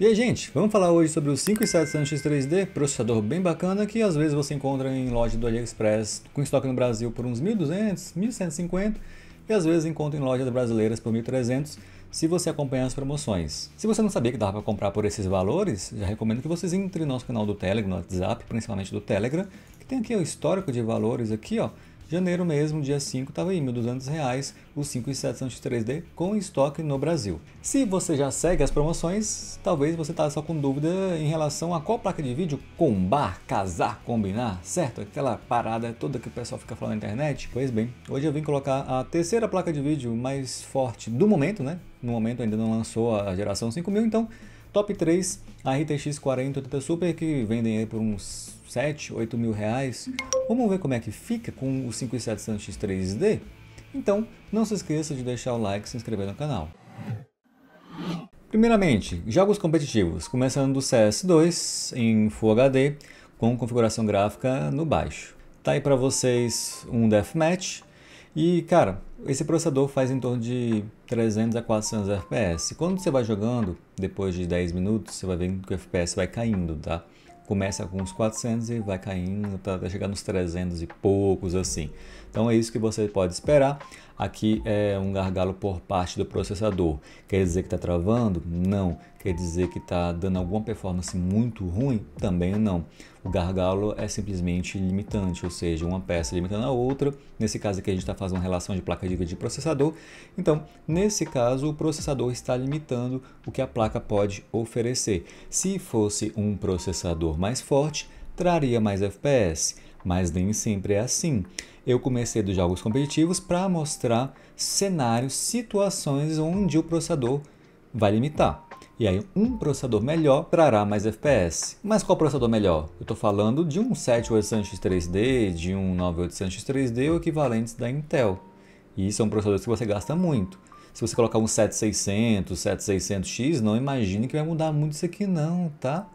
E aí, gente, vamos falar hoje sobre o 5700X3D, processador bem bacana que às vezes você encontra em loja do AliExpress com estoque no Brasil por uns 1.200, 1.150 e às vezes encontra em lojas brasileiras por 1.300 se você acompanhar as promoções. Se você não sabia que dava para comprar por esses valores, já recomendo que vocês entrem no nosso canal do Telegram, no WhatsApp, principalmente do Telegram, que tem aqui o histórico de valores aqui, ó. Janeiro mesmo, dia 5, estava aí R$ 1.200 o 5700X3D com estoque no Brasil. Se você já segue as promoções, talvez você está só com dúvida em relação a qual placa de vídeo combar, casar, combinar, certo? Aquela parada toda que o pessoal fica falando na internet. Pois bem, hoje eu vim colocar a terceira placa de vídeo mais forte do momento, né? No momento ainda não lançou a geração 5000, então top 3, a RTX 4080 Super, que vendem aí por uns 7, 8 mil reais. Vamos ver como é que fica com o 5700X3D? Então, não se esqueça de deixar o like e se inscrever no canal. Primeiramente, jogos competitivos, começando do CS2 em Full HD, com configuração gráfica no baixo. Tá aí para vocês um Deathmatch. E, cara, esse processador faz em torno de 300 a 400 FPS. Quando você vai jogando, depois de 10 minutos, você vai ver que o FPS vai caindo, tá? Começa com uns 400 e vai caindo até chegar nos 300 e poucos, assim. Então é isso que você pode esperar. Aqui é um gargalo por parte do processador. Quer dizer que está travando? Não. Quer dizer que está dando alguma performance muito ruim? Também não. O gargalo é simplesmente limitante, ou seja, uma peça limitando a outra. Nesse caso aqui a gente está fazendo uma relação de placa de vídeo e processador. Então, nesse caso, o processador está limitando o que a placa pode oferecer. Se fosse um processador mais forte, traria mais FPS, mas nem sempre é assim. Eu comecei dos jogos competitivos para mostrar cenários, situações onde o processador vai limitar. E aí um processador melhor trará mais FPS. Mas qual processador melhor? Eu estou falando de um 7800X3D, de um 9800X3D ou equivalentes da Intel. E são processadores que você gasta muito. Se você colocar um 7600, 7600X, não imagine que vai mudar muito isso aqui não, tá?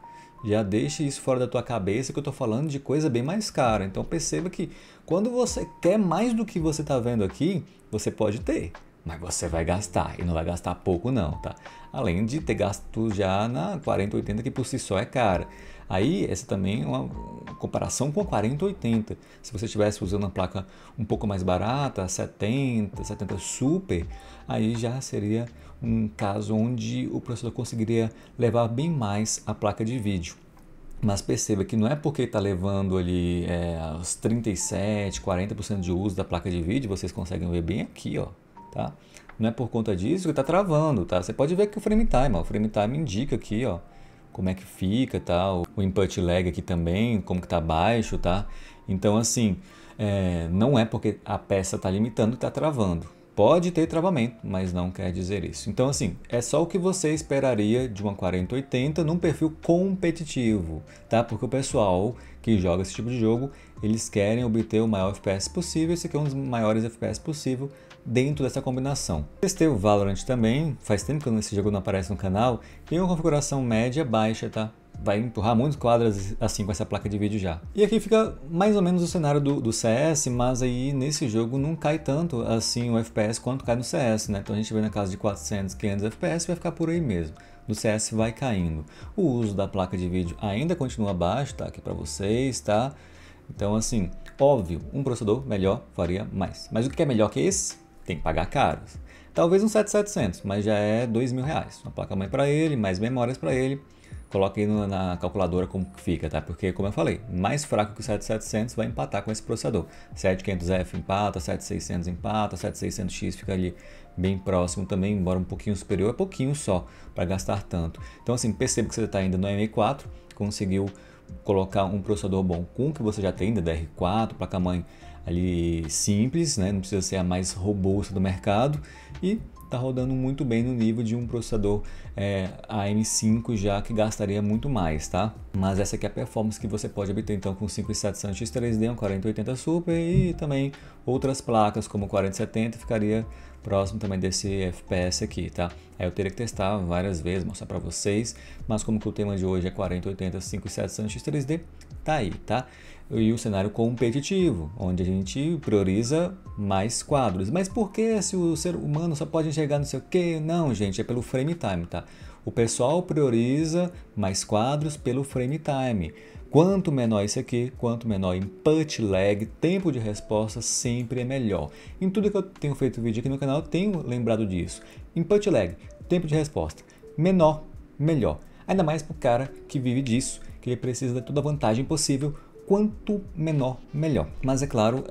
Já deixe isso fora da tua cabeça que eu estou falando de coisa bem mais cara. Então perceba que quando você quer mais do que você está vendo aqui, você pode ter, mas você vai gastar e não vai gastar pouco não, tá? Além de ter gasto já na 4080 que por si só é cara. Aí essa também é uma comparação com a 4080. Se você estivesse usando uma placa um pouco mais barata, 70, 70 Super, aí já seria um caso onde o processador conseguiria levar bem mais a placa de vídeo. Mas perceba que não é porque está levando ali os 37, 40% de uso da placa de vídeo, vocês conseguem ver bem aqui, ó, tá? Não é por conta disso que está travando, tá? Você pode ver que o frame time indica aqui, ó, como é que fica, tá? O input lag aqui também, como que está baixo, tá? Então assim, não é porque a peça está limitando que está travando. Pode ter travamento, mas não quer dizer isso. Então, assim, é só o que você esperaria de uma 4080 num perfil competitivo, tá? Porque o pessoal que joga esse tipo de jogo, eles querem obter o maior FPS possível. Esse aqui é um dos maiores FPS possível dentro dessa combinação. Testei o Valorant também, faz tempo que esse jogo não aparece no canal, tem uma configuração média baixa, tá? Vai empurrar muitos quadros assim com essa placa de vídeo já. E aqui fica mais ou menos o cenário do CS, mas aí nesse jogo não cai tanto assim o FPS quanto cai no CS, né? Então a gente vê na casa de 400, 500 FPS, vai ficar por aí mesmo. No CS vai caindo. O uso da placa de vídeo ainda continua baixo, tá? Aqui para vocês, tá? Então assim, óbvio, um processador melhor faria mais. Mas o que é melhor que esse? Tem que pagar caro. Talvez um 7700, mas já é R$ 2.000. Uma placa-mãe para ele, mais memórias para ele. Coloque aí na calculadora como fica, tá? Porque, como eu falei, mais fraco que o 7700 vai empatar com esse processador. 7500F empata, 7600 empata, 7600X fica ali bem próximo também, embora um pouquinho superior, é pouquinho só para gastar tanto. Então, assim, perceba que você está ainda no M4, conseguiu colocar um processador bom com o que você já tem, DDR4, placa-mãe ali simples, né? Não precisa ser a mais robusta do mercado e está rodando muito bem no nível de um processador AM5 já que gastaria muito mais, tá? Mas essa aqui é a performance que você pode obter então com o 5700X3D, um 4080 Super e também outras placas como o 4070 ficaria próximo também desse FPS aqui, tá? Aí eu teria que testar várias vezes, mostrar para vocês, mas como que o tema de hoje é 4080 5700X3D, tá aí, tá? E o cenário competitivo, onde a gente prioriza mais quadros. Mas por que se o ser humano só pode enxergar não sei o que? Não, gente, é pelo frame time, tá? O pessoal prioriza mais quadros pelo frame time. Quanto menor isso aqui, quanto menor input lag, tempo de resposta sempre é melhor. Em tudo que eu tenho feito vídeo aqui no canal, eu tenho lembrado disso. Input lag, tempo de resposta, menor, melhor. Ainda mais para o cara que vive disso, que ele precisa de toda a vantagem possível, quanto menor, melhor. Mas é claro,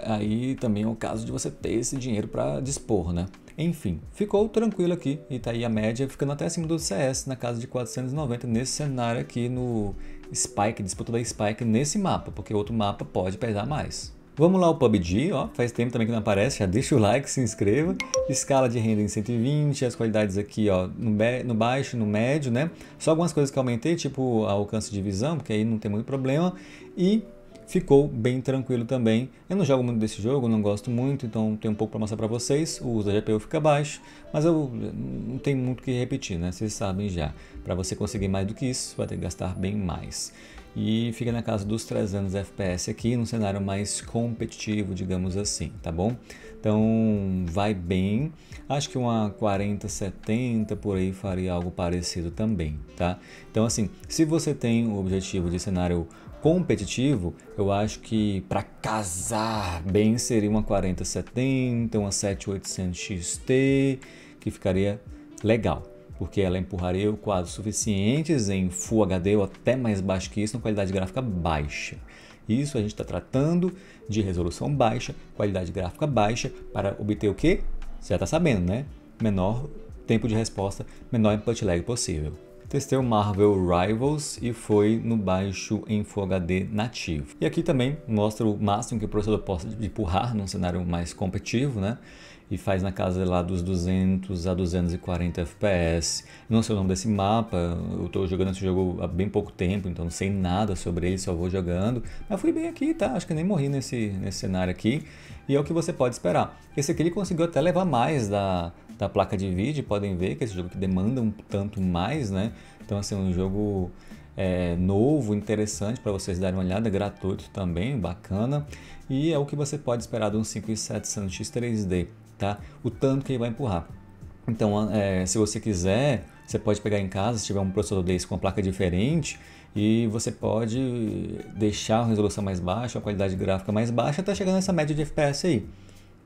aí também é o caso de você ter esse dinheiro para dispor, né? Enfim, ficou tranquilo aqui e tá aí a média ficando até acima do CS, na casa de 490 nesse cenário aqui no Spike, disputa da Spike nesse mapa, porque outro mapa pode pesar mais. Vamos lá o PUBG, ó, faz tempo também que não aparece, já deixa o like, se inscreva. Escala de renda em 120, as qualidades aqui ó, no baixo, no médio, né? Só algumas coisas que eu aumentei, tipo alcance de visão, porque aí não tem muito problema. E ficou bem tranquilo também. Eu não jogo muito desse jogo, não gosto muito, então tem um pouco para mostrar para vocês. O uso da GPU fica baixo, mas eu não tenho muito o que repetir, né? Vocês sabem já. Para você conseguir mais do que isso, vai ter que gastar bem mais. E fica na casa dos 300 FPS aqui, num cenário mais competitivo, digamos assim, tá bom? Então vai bem, acho que uma 4070 por aí faria algo parecido também, tá? Então assim, se você tem o objetivo de cenário competitivo, eu acho que para casar bem seria uma 4070, uma 7800 XT, que ficaria legal, porque ela empurraria quadros suficientes em Full HD ou até mais baixo que isso, com qualidade gráfica baixa. Isso a gente está tratando de resolução baixa, qualidade gráfica baixa, para obter o que? Você já está sabendo, né? Menor tempo de resposta, menor input lag possível. Testei o Marvel Rivals e foi no baixo em Full HD nativo. E aqui também mostra o máximo que o processador pode empurrar num cenário mais competitivo, né? E faz na casa lá dos 200 a 240 FPS. Não sei o nome desse mapa, eu estou jogando esse jogo há bem pouco tempo, então não sei nada sobre ele, só vou jogando. Mas fui bem aqui, tá? Acho que nem morri nesse cenário aqui. E é o que você pode esperar. Esse aqui ele conseguiu até levar mais da placa de vídeo, podem ver que esse jogo aqui demanda um tanto mais, né? Então assim, um jogo novo, interessante para vocês darem uma olhada, gratuito também, bacana. E é o que você pode esperar de um 5700 X3D. Tá? O tanto que ele vai empurrar. Então, se você quiser, você pode pegar em casa, se tiver um processador desse com uma placa diferente, e você pode deixar a resolução mais baixa, a qualidade gráfica mais baixa, até chegar nessa média de FPS aí.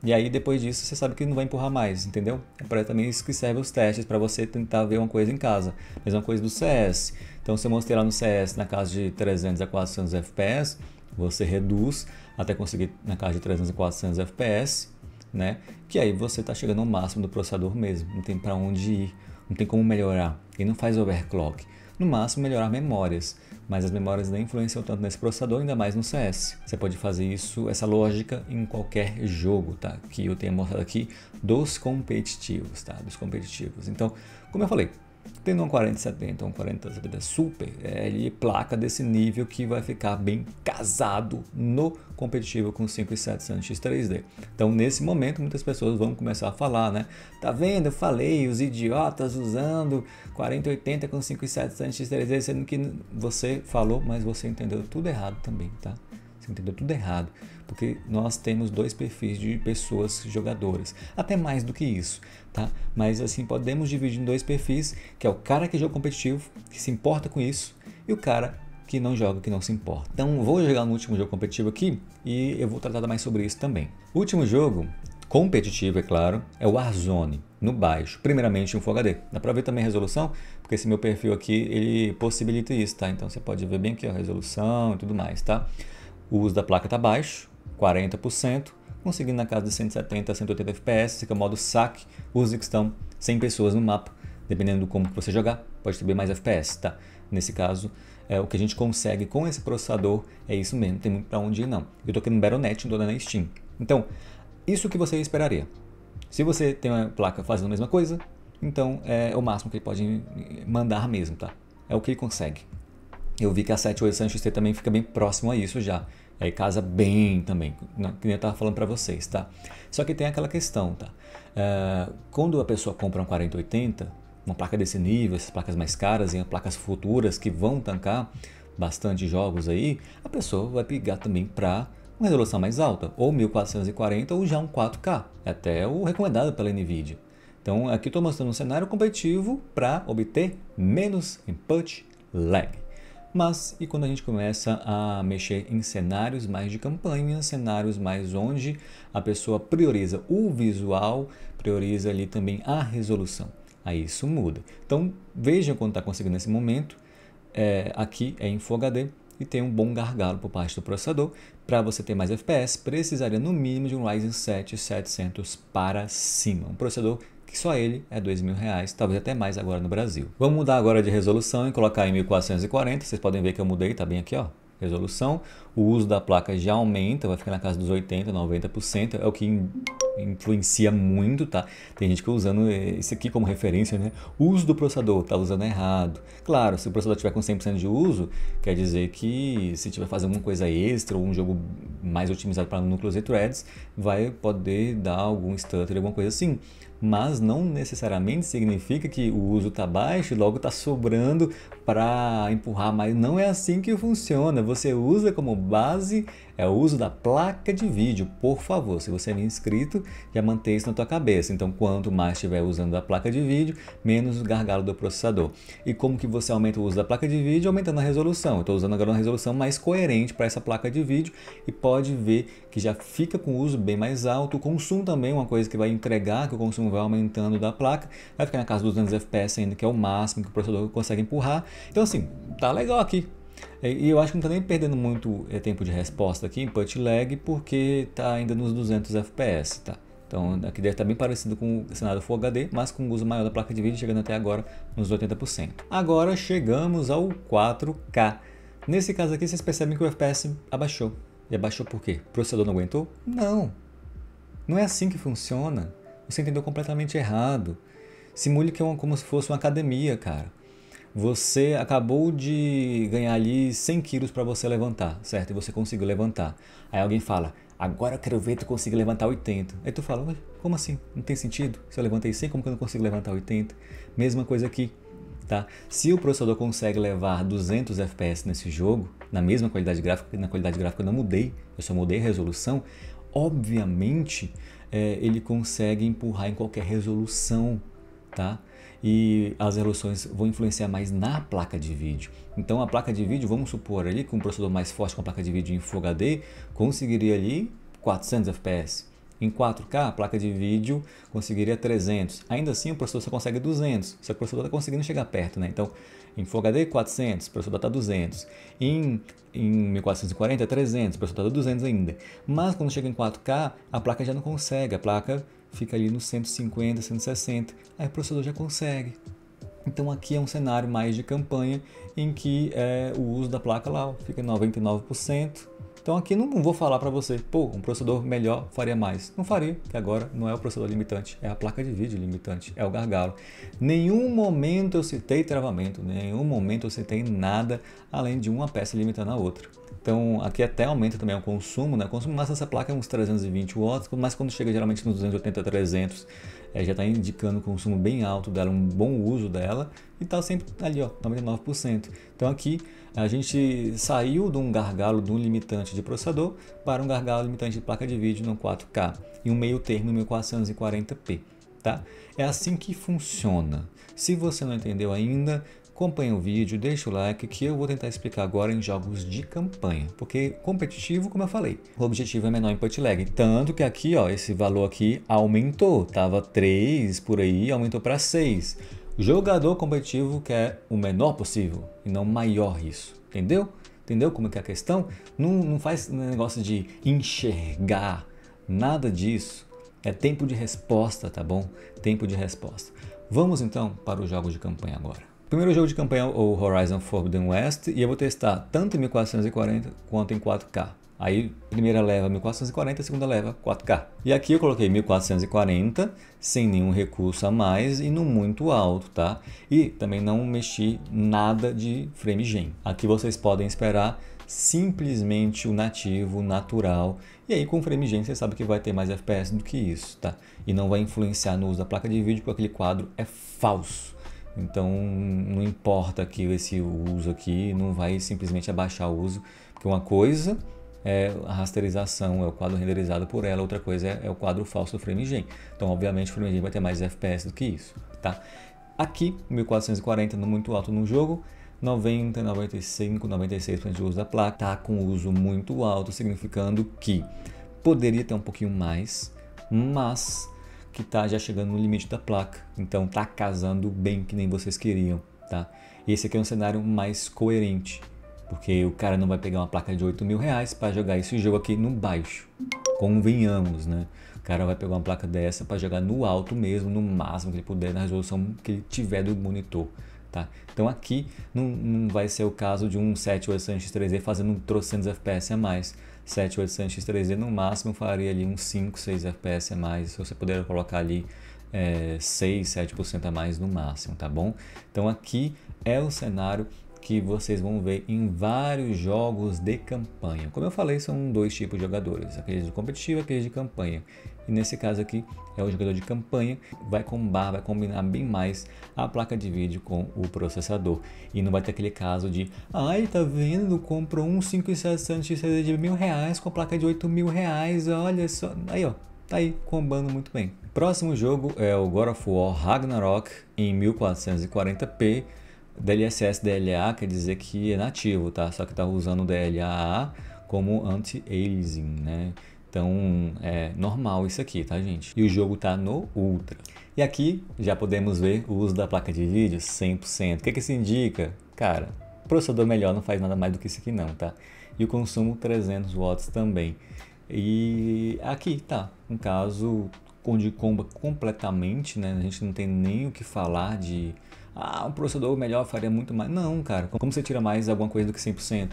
E aí, depois disso, você sabe que não vai empurrar mais, entendeu? É para também isso que serve os testes, para você tentar ver uma coisa em casa. Mesma coisa do CS. Então, se eu mostrei lá no CS na casa de 300 a 400 FPS, você reduz até conseguir na casa de 300 a 400 FPS, né? Que aí você está chegando ao máximo do processador mesmo, não tem para onde ir, não tem como melhorar, ele não faz overclock, no máximo melhorar memórias, mas as memórias nem influenciam tanto nesse processador, ainda mais no CS. Você pode fazer isso, essa lógica em qualquer jogo, tá? Que eu tenho mostrado aqui dos competitivos, tá? Dos competitivos. Então, como eu falei, tendo um 4070, um 4070 Super, é placa desse nível que vai ficar bem casado no competitivo com 5700 X3D. Então, nesse momento, muitas pessoas vão começar a falar, né? Tá vendo? Eu falei, os idiotas usando 4080 com 5700 X3D, sendo que você falou, mas você entendeu tudo errado também, tá? Você entendeu tudo errado, porque nós temos dois perfis de pessoas jogadoras, até mais do que isso, tá? Mas assim, podemos dividir em dois perfis, que é o cara que joga competitivo, que se importa com isso, e o cara que não joga, que não se importa. Então, vou jogar no último jogo competitivo aqui, e eu vou tratar mais sobre isso também. O último jogo competitivo, é claro, é o Warzone, no baixo, primeiramente em Full HD. Dá pra ver também a resolução, porque esse meu perfil aqui, ele possibilita isso, tá? Então, você pode ver bem aqui a resolução e tudo mais, tá? O uso da placa está baixo, 40%, conseguindo na casa de 170 a 180 FPS, esse é o modo saque, usa que estão 100 pessoas no mapa, dependendo do como que você jogar, pode ter bem mais FPS, tá? Nesse caso, o que a gente consegue com esse processador é isso mesmo, não tem muito para onde ir não. Eu estou aqui no Battle.net, não estou na Steam. Então, isso que você esperaria. Se você tem uma placa fazendo a mesma coisa, então é o máximo que ele pode mandar mesmo, tá? É o que ele consegue. Eu vi que a 7800 XT também fica bem próximo a isso já. Aí casa bem também, que nem eu estava falando para vocês, tá? Só que tem aquela questão, tá? Quando a pessoa compra um 4080, uma placa desse nível, essas placas mais caras e placas futuras que vão tancar bastante jogos aí, a pessoa vai pegar também para uma resolução mais alta, ou 1440 ou já um 4K, até o recomendado pela NVIDIA. Então aqui estou mostrando um cenário competitivo para obter menos input lag. Mas e quando a gente começa a mexer em cenários mais de campanha, cenários mais onde a pessoa prioriza o visual, prioriza ali também a resolução? Aí isso muda. Então veja quando está conseguindo nesse momento. Aqui é em Full HD e tem um bom gargalo por parte do processador. Para você ter mais FPS, precisaria no mínimo de um Ryzen 7 700 para cima. Um processador que só ele é R$2.000, talvez até mais agora no Brasil. Vamos mudar agora de resolução e colocar em 1440. Vocês podem ver que eu mudei, tá bem aqui, ó. Resolução. O uso da placa já aumenta, vai ficar na casa dos 80%, 90%. É o que influencia muito, tá? Tem gente que usando isso aqui como referência, né? O uso do processador, tá usando errado. Claro, se o processador tiver com 100% de uso, quer dizer que se tiver fazendo alguma coisa extra ou um jogo mais otimizado para núcleos e threads, vai poder dar algum stutter, alguma coisa assim. Mas não necessariamente significa que o uso está baixo e logo está sobrando para empurrar, mas não é assim que funciona. Você usa como base o uso da placa de vídeo, por favor. Se você é inscrito, já mantenha isso na tua cabeça. Então, quanto mais estiver usando a placa de vídeo, menos o gargalo do processador. E como que você aumenta o uso da placa de vídeo? Aumentando a resolução. Eu estou usando agora uma resolução mais coerente para essa placa de vídeo e pode ver que já fica com o uso bem mais alto. O consumo também é uma coisa que vai entregar, que o consumo vai aumentando da placa, vai ficar na casa dos 200 FPS ainda, que é o máximo que o processador consegue empurrar. Então assim, tá legal aqui. E eu acho que não está nem perdendo muito tempo de resposta aqui, input lag, porque está ainda nos 200 FPS, tá? Então aqui deve estar bem parecido com o cenário Full HD, mas com um uso maior da placa de vídeo, chegando até agora nos 80%. Agora chegamos ao 4K. Nesse caso aqui vocês percebem que o FPS abaixou. E abaixou por quê? O processador não aguentou? Não. Não é assim que funciona. Você entendeu completamente errado. Simule que é como se fosse uma academia, cara. Você acabou de ganhar ali 100 quilos para você levantar, certo? E você conseguiu levantar. Aí alguém fala, agora eu quero ver tu conseguir levantar 80. Aí tu fala, como assim? Não tem sentido? Se eu levantei 100, como que eu não consigo levantar 80? Mesma coisa aqui, tá? Se o processador consegue levar 200 FPS nesse jogo, na mesma qualidade gráfica, na qualidade gráfica eu não mudei, eu só mudei a resolução, obviamente ele consegue empurrar em qualquer resolução, tá? E as resoluções vão influenciar mais na placa de vídeo. Então a placa de vídeo, vamos supor ali, com um processador mais forte com a placa de vídeo em Full HD, conseguiria ali 400 FPS. Em 4K, a placa de vídeo conseguiria 300. Ainda assim, o processador só consegue 200. Só que o processador está conseguindo chegar perto, né? Então, em Full HD, 400, o processador está 200. Em 1440, 300, o processador está 200 ainda. Mas quando chega em 4K, a placa já não consegue. A placa fica ali nos 150, 160. Aí o processador já consegue. Então aqui é um cenário mais de campanha em que o uso da placa lá fica 99%. Então aqui não vou falar para você, um processador melhor faria mais. Não faria, porque agora não é o processador limitante, é a placa de vídeo limitante, é o gargalo. Nenhum momento eu citei travamento, nenhum momento eu citei nada além de uma peça limitando a outra. Então aqui até aumenta também o consumo, né? O consumo máximo dessa placa é uns 320 watts, mas quando chega geralmente nos 280, 300, já está indicando um consumo bem alto dela, um bom uso dela, e está sempre ali, ó, 99%. Então aqui a gente saiu de um gargalo, de um limitante de processador, para um gargalo limitante de placa de vídeo no 4K, e um meio termo no 1440p, tá? É assim que funciona. Se você não entendeu ainda, acompanha o vídeo, deixa o like que eu vou tentar explicar agora em jogos de campanha, porque competitivo, como eu falei, o objetivo é menor input lag, tanto que aqui, ó, esse valor aqui aumentou, tava 3 por aí, aumentou para 6. O jogador competitivo quer o menor possível e não maior isso, entendeu? Entendeu como que é a questão? Não faz negócio de enxergar, nada disso. É tempo de resposta, tá bom? Tempo de resposta. Vamos então para os jogos de campanha agora. O primeiro jogo de campanha é o Horizon Forbidden West e eu vou testar tanto em 1440 quanto em 4K. Aí, primeira leva 1440, segunda leva 4K. E aqui eu coloquei 1440, sem nenhum recurso a mais e no muito alto, tá? E também não mexi nada de frame gen. Aqui vocês podem esperar simplesmente o nativo, natural. E aí com frame gen você sabe que vai ter mais FPS do que isso, tá? E não vai influenciar no uso da placa de vídeo porque aquele quadro é falso. Então não importa que esse uso aqui, não vai simplesmente abaixar o uso, porque uma coisa é a rasterização, é o quadro renderizado por ela, outra coisa é o quadro falso do FrameGen. Então, obviamente, o FrameGen vai ter mais FPS do que isso, tá? Aqui, 1440 no muito alto no jogo, 90, 95, 96% de uso da placa, tá com uso muito alto, significando que poderia ter um pouquinho mais, mas que tá já chegando no limite da placa, então tá casando bem que nem vocês queriam, tá? E esse aqui é um cenário mais coerente, porque o cara não vai pegar uma placa de 8 mil reais para jogar esse jogo aqui no baixo, convenhamos, né? O cara vai pegar uma placa dessa para jogar no alto mesmo, no máximo que ele puder, na resolução que ele tiver do monitor. Tá? Então aqui não vai ser o caso de um 7800X3D fazendo um trocentos FPS a mais. 7800X3D no máximo faria ali uns 5, 6 FPS a mais. Se você puder colocar ali 6, 7% a mais no máximo, tá bom? Então aqui é o cenário que vocês vão ver em vários jogos de campanha. Como eu falei, são dois tipos de jogadores, aqueles de competitivo e aqueles de campanha. E nesse caso aqui é o jogador de campanha, vai combinar bem mais a placa de vídeo com o processador. E não vai ter aquele caso de, ai, tá vendo, comprou um 5700 XD de R$1.000 com a placa de R$8.000, olha só. Aí ó, tá aí combando muito bem. Próximo jogo é o God of War Ragnarok em 1440p. DLSS DLA quer dizer que é nativo, tá? Só que tá usando o DLAA como anti-aliasing, né? Então é normal isso aqui, tá, gente? E o jogo tá no Ultra. E aqui já podemos ver o uso da placa de vídeo 100%. O que isso indica? Cara, processador melhor não faz nada mais do que isso aqui não, tá? E o consumo 300 watts também. E aqui tá um caso onde comba completamente, né? A gente não tem nem o que falar de um processador melhor faria muito mais. Não, cara, como você tira mais alguma coisa do que 100%,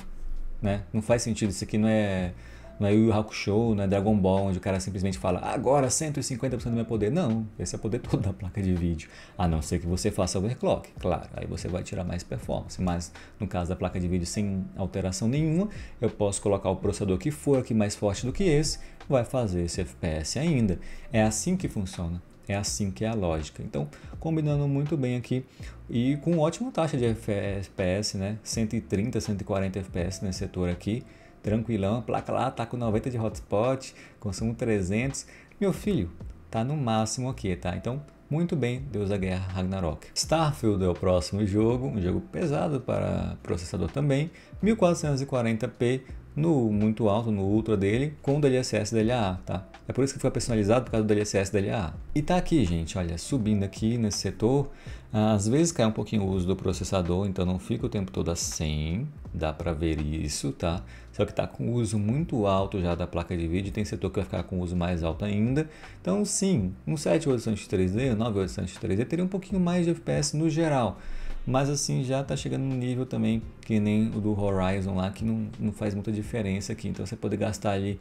né? Não faz sentido, isso aqui não é Yu Yu Hakusho, não é Dragon Ball, onde o cara simplesmente fala, agora 150% do meu poder. Não, esse é o poder todo da placa de vídeo, a não ser que você faça overclock, claro, aí você vai tirar mais performance, mas no caso da placa de vídeo sem alteração nenhuma, eu posso colocar o processador que for aqui mais forte do que esse, vai fazer esse FPS ainda. É assim que funciona. É assim que é a lógica. Então, combinando muito bem aqui e com ótima taxa de FPS, né? 130, 140 FPS nesse setor aqui, tranquilão. A placa lá tá com 90 de hotspot, consumo 300. Meu filho, tá no máximo aqui, tá? Então, muito bem, Deus da Guerra Ragnarok. Starfield é o próximo jogo, um jogo pesado para processador também, 1440p no muito alto, no Ultra dele, com DLSS DLAA, tá? É por isso que foi personalizado, por causa do DLSS DLAA. E tá aqui, gente, olha, subindo aqui nesse setor, às vezes cai um pouquinho o uso do processador, então não fica o tempo todo a 100, dá pra ver isso, tá? Só que tá com uso muito alto já da placa de vídeo, tem setor que vai ficar com uso mais alto ainda. Então sim, um 7800X3D, 9800X3D teria um pouquinho mais de FPS no geral. Mas assim, já está chegando num nível também que nem o do Horizon lá, que não faz muita diferença aqui. Então você pode gastar ali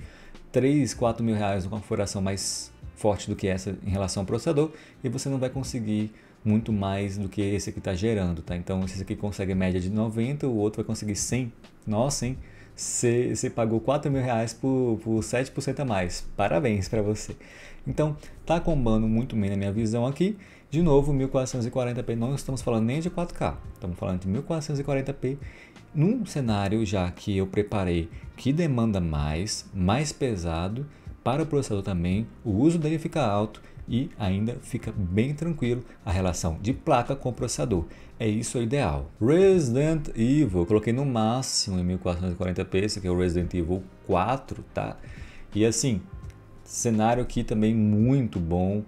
3, 4 mil reais numa configuração mais forte do que essa em relação ao processador e você não vai conseguir muito mais do que esse aqui está gerando, tá? Então esse aqui consegue média de 90, o outro vai conseguir 100. Nossa, hein? Você pagou 4 mil reais por 7% a mais. Parabéns para você. Então, tá combando muito bem na minha visão aqui. De novo, 1440p, não estamos falando nem de 4K. Estamos falando de 1440p num cenário já que eu preparei que demanda mais pesado para o processador também. O uso dele fica alto e ainda fica bem tranquilo a relação de placa com processador. É isso o ideal. Resident Evil, eu coloquei no máximo em 1440p, esse aqui é o Resident Evil 4, tá? E assim, cenário aqui também muito bom.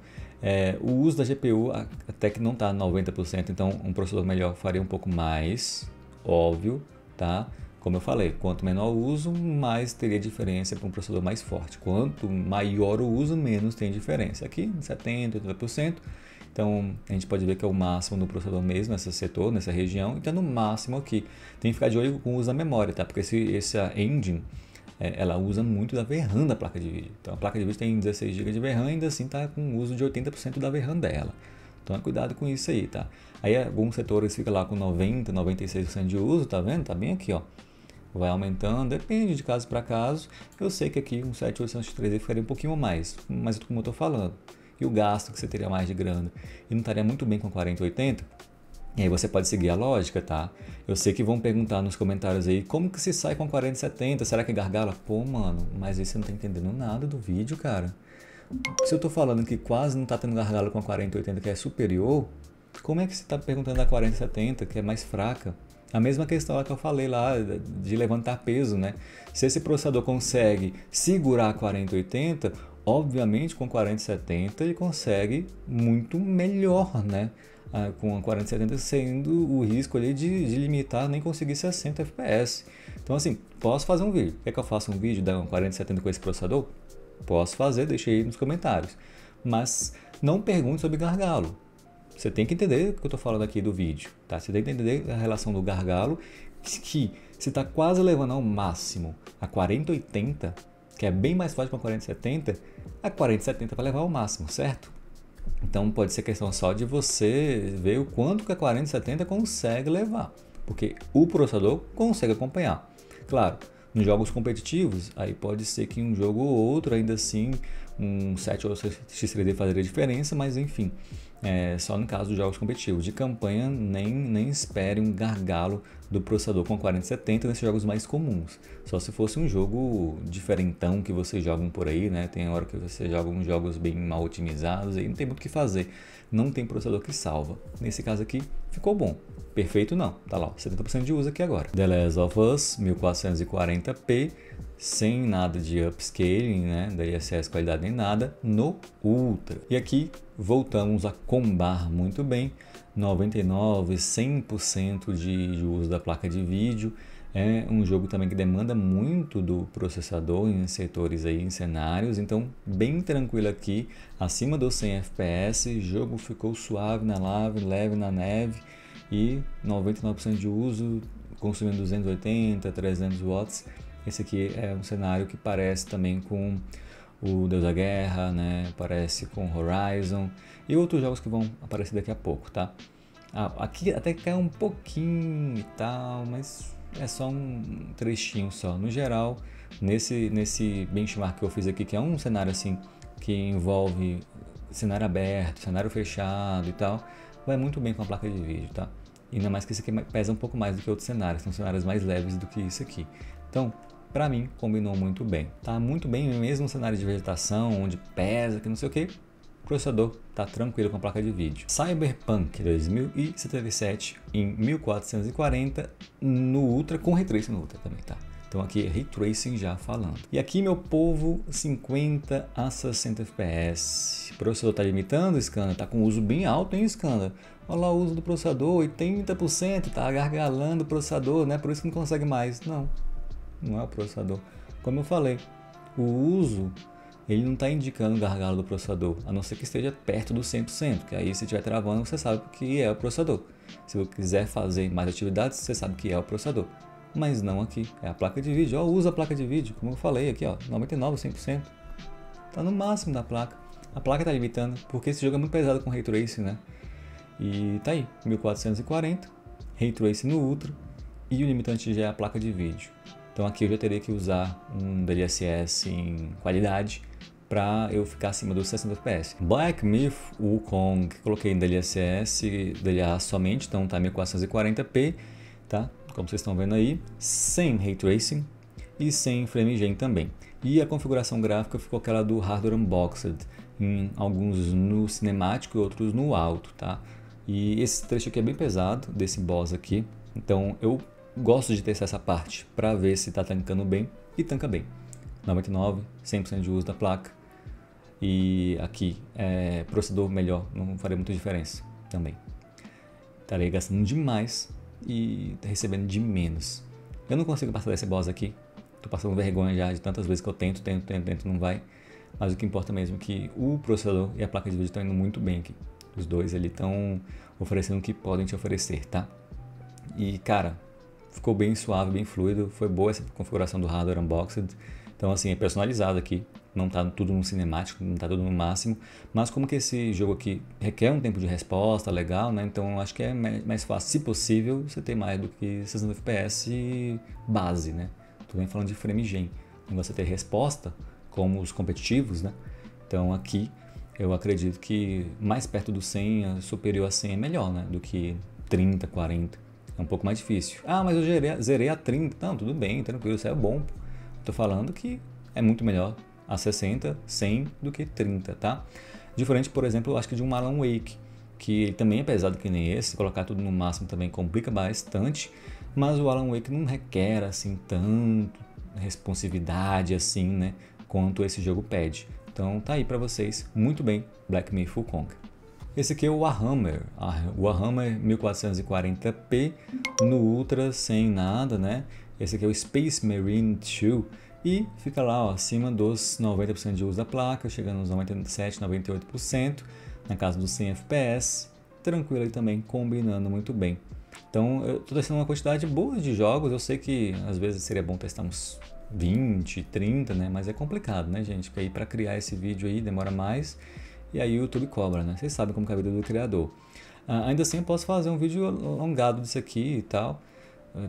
O uso da GPU até que não está 90%, então um processador melhor faria um pouco mais, óbvio, tá? Como eu falei, quanto menor o uso, mais teria diferença para um processador mais forte. Quanto maior o uso, menos tem diferença. Aqui, 70%, 80%. Então, a gente pode ver que é o máximo do processador mesmo, nesse setor, nessa região. Então, no máximo aqui. Tem que ficar de olho com o uso da memória, tá? Porque essa engine, ela usa muito da VRAM da placa de vídeo. Então, a placa de vídeo tem 16 GB de VRAM e ainda assim está com uso de 80% da VRAM dela. Então, cuidado com isso aí, tá? Aí, alguns setores ficam lá com 90%, 96% de uso, tá vendo? Tá bem aqui, ó. Vai aumentando, depende de caso para caso. Eu sei que aqui um 7800X3D ficaria um pouquinho mais, mas como eu estou falando, e o gasto que você teria mais de grana, e não estaria muito bem com 4080, E aí você pode seguir a lógica, tá? Eu sei que vão perguntar nos comentários aí, como que se sai com 4070? Será que é gargala? Pô, mano, mas aí você não tá entendendo nada do vídeo, cara. Se eu tô falando que quase não tá tendo gargalo com a 4080, que é superior, como é que você tá perguntando da 4070, que é mais fraca? A mesma questão lá que eu falei lá, de levantar peso, né? Se esse processador consegue segurar a 4080, obviamente com 4070 ele consegue muito melhor, né? Com a 4070 sendo o risco ali de limitar nem conseguir 60 FPS. Então assim, posso fazer um vídeo. Quer que eu faça um vídeo da 4070 com esse processador? Posso fazer, deixa aí nos comentários. Mas não pergunte sobre gargalo. Você tem que entender o que eu estou falando aqui do vídeo, tá? Você tem que entender a relação do gargalo, que se está quase levando ao máximo a 4080, que é bem mais forte que a 4070, a 4070 vai levar ao máximo, certo? Então pode ser questão só de você ver o quanto que a 4070 consegue levar, porque o processador consegue acompanhar. Claro, nos jogos competitivos, aí pode ser que um jogo ou outro, ainda assim, um 7 ou 6 X3D faria diferença, mas enfim, só no caso dos jogos competitivos. De campanha, nem espere um gargalo do processador com 4070 nesses jogos mais comuns. Só se fosse um jogo diferentão que vocês jogam por aí, né? Tem hora que você joga uns jogos bem mal otimizados, aí não tem muito o que fazer. Não tem processador que salva. Nesse caso aqui, ficou bom. Perfeito não, tá lá, 70% de uso aqui agora. The Last of Us 1440p, sem nada de upscaling, né, DLSS qualidade nem nada, no Ultra. E aqui voltamos a combar muito bem, 99, 100% de uso da placa de vídeo. É um jogo também que demanda muito do processador em setores aí, em cenários, então bem tranquilo aqui, acima dos 100 FPS, o jogo ficou suave na leve na neve, e 99% de uso, consumindo 280, 300 watts. Esse aqui é um cenário que parece também com o Deus da Guerra, né? Parece com Horizon e outros jogos que vão aparecer daqui a pouco, tá? Aqui até cai um pouquinho e tal, mas é só um trechinho só. No geral, nesse benchmark que eu fiz aqui, que é um cenário assim que envolve cenário aberto, cenário fechado e tal, vai muito bem com a placa de vídeo, tá? E ainda mais que esse aqui pesa um pouco mais do que outros cenários, são cenários mais leves do que isso aqui. Então, pra mim, combinou muito bem. Tá muito bem, mesmo no cenário de vegetação, onde pesa, que não sei o que, o processador tá tranquilo com a placa de vídeo. Cyberpunk 2077 em 1440 no Ultra, com Ray Tracing no Ultra também, tá? Então aqui é Ray Tracing já falando. E aqui, meu povo, 50 a 60 FPS. O processador está limitando o scanner, está com uso bem alto, hein, scanner? Olha lá o uso do processador, 80%, está gargalando o processador, né? Por isso que não consegue mais. Não é o processador. Como eu falei, o uso, ele não está indicando o gargalo do processador, a não ser que esteja perto do 100%, que aí se estiver travando, você sabe que é o processador. Se você quiser fazer mais atividades, você sabe que é o processador. Mas não aqui, é a placa de vídeo. Ó, usa a placa de vídeo, como eu falei aqui, ó, 99, 100%. Tá no máximo da placa. A placa tá limitando, porque esse jogo é muito pesado com Ray Tracing, né? E tá aí, 1440, Ray Tracing no Ultra, e o limitante já é a placa de vídeo. Então aqui eu já teria que usar um DLSS em qualidade para eu ficar acima dos 60 FPS. Black Myth Wukong, coloquei em DLSS, DLA somente, então tá 1440p, tá? Como vocês estão vendo aí, sem Ray Tracing e sem FrameGen também. E a configuração gráfica ficou aquela do Hardware Unboxed, em alguns no cinemático e outros no alto, tá? E esse trecho aqui é bem pesado, desse boss aqui, então eu gosto de testar essa parte para ver se está tancando bem, e tanca bem. 99, 100% de uso da placa, e aqui processador melhor, não faria muita diferença também. Estarei gastando demais e recebendo de menos. Eu não consigo passar desse boss aqui, tô passando vergonha já de tantas vezes que eu tento, não vai. Mas o que importa mesmo é que o processador e a placa de vídeo estão indo muito bem aqui. Os dois ali estão oferecendo o que podem te oferecer, tá? E cara, ficou bem suave, bem fluido, foi boa essa configuração do Hardware Unboxed. Então assim, é personalizado aqui, não tá tudo no cinemático, não tá tudo no máximo, mas como que esse jogo aqui requer um tempo de resposta legal, né? Então acho que é mais fácil, se possível, você ter mais do que 60 FPS base, né? Tô bem falando de FrameGen, você ter resposta como os competitivos, né? Então aqui eu acredito que mais perto do 100, superior a 100 é melhor, né? Do que 30, 40. É um pouco mais difícil. Ah, mas eu zerei a 30. Não, tudo bem, tranquilo, isso é bom. Tô falando que é muito melhor a 60, 100 do que 30, tá? Diferente, por exemplo, eu acho que de um Alan Wake, que ele também é pesado que nem esse, colocar tudo no máximo também complica bastante, mas o Alan Wake não requer assim tanto responsividade assim, né, quanto esse jogo pede. Então tá aí para vocês, muito bem, Black Myth: Wukong. Esse aqui é o Warhammer 1440p no Ultra sem nada, né? Esse aqui é o Space Marine 2 e fica lá ó, acima dos 90% de uso da placa, chegando nos 97, 98%, na casa dos 100 FPS, tranquilo aí também, combinando muito bem. Então eu estou testando uma quantidade boa de jogos, eu sei que às vezes seria bom testar uns 20, 30, né? Mas é complicado, né, gente? Porque aí para criar esse vídeo aí demora mais. E aí o YouTube cobra, né? Vocês sabem como que é a vida do criador. Ainda assim eu posso fazer um vídeo alongado disso aqui e tal.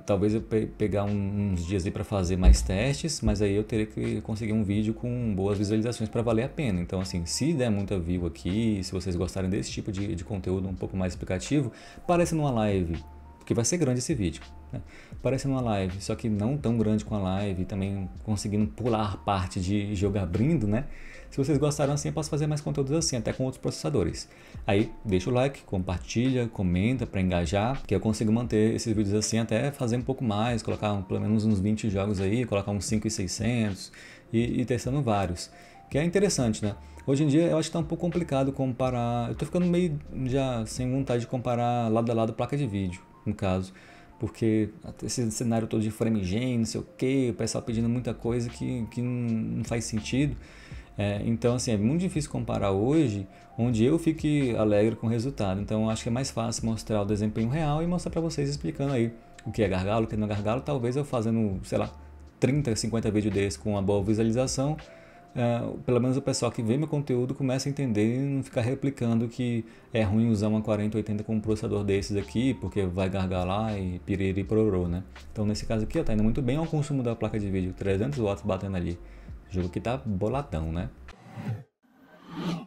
Talvez eu pegar uns dias aí para fazer mais testes, mas aí eu teria que conseguir um vídeo com boas visualizações para valer a pena. Então assim, se der muita view aqui, se vocês gostarem desse tipo de conteúdo um pouco mais explicativo, apareça numa live, porque vai ser grande esse vídeo, né? Aparece numa live, só que não tão grande com a live, também conseguindo pular parte de jogo abrindo, né? Se vocês gostaram assim, eu posso fazer mais conteúdos assim, até com outros processadores. Aí, deixa o like, compartilha, comenta para engajar, que eu consigo manter esses vídeos assim até fazer um pouco mais, colocar pelo menos uns 20 jogos aí, colocar uns 5.600 e testando vários. Que é interessante, né? Hoje em dia eu acho que tá um pouco complicado comparar, eu tô ficando meio já sem vontade de comparar lado a lado placa de vídeo, no caso. Porque esse cenário todo de FrameGen, não sei o que, o pessoal pedindo muita coisa que não faz sentido. Então, assim, é muito difícil comparar hoje, onde eu fique alegre com o resultado. Então, acho que é mais fácil mostrar o desempenho real e mostrar para vocês explicando aí o que é gargalo, o que não é gargalo. Talvez eu fazendo, sei lá, 30, 50 vídeos desses com uma boa visualização, pelo menos o pessoal que vê meu conteúdo começa a entender e não ficar replicando que é ruim usar uma 4080 com um processador desses aqui, porque vai gargalar e piriri pororô, né? Então, nesse caso aqui, ó, tá indo muito bem ao consumo da placa de vídeo, 300 watts batendo ali. O jogo que tá boladão, né?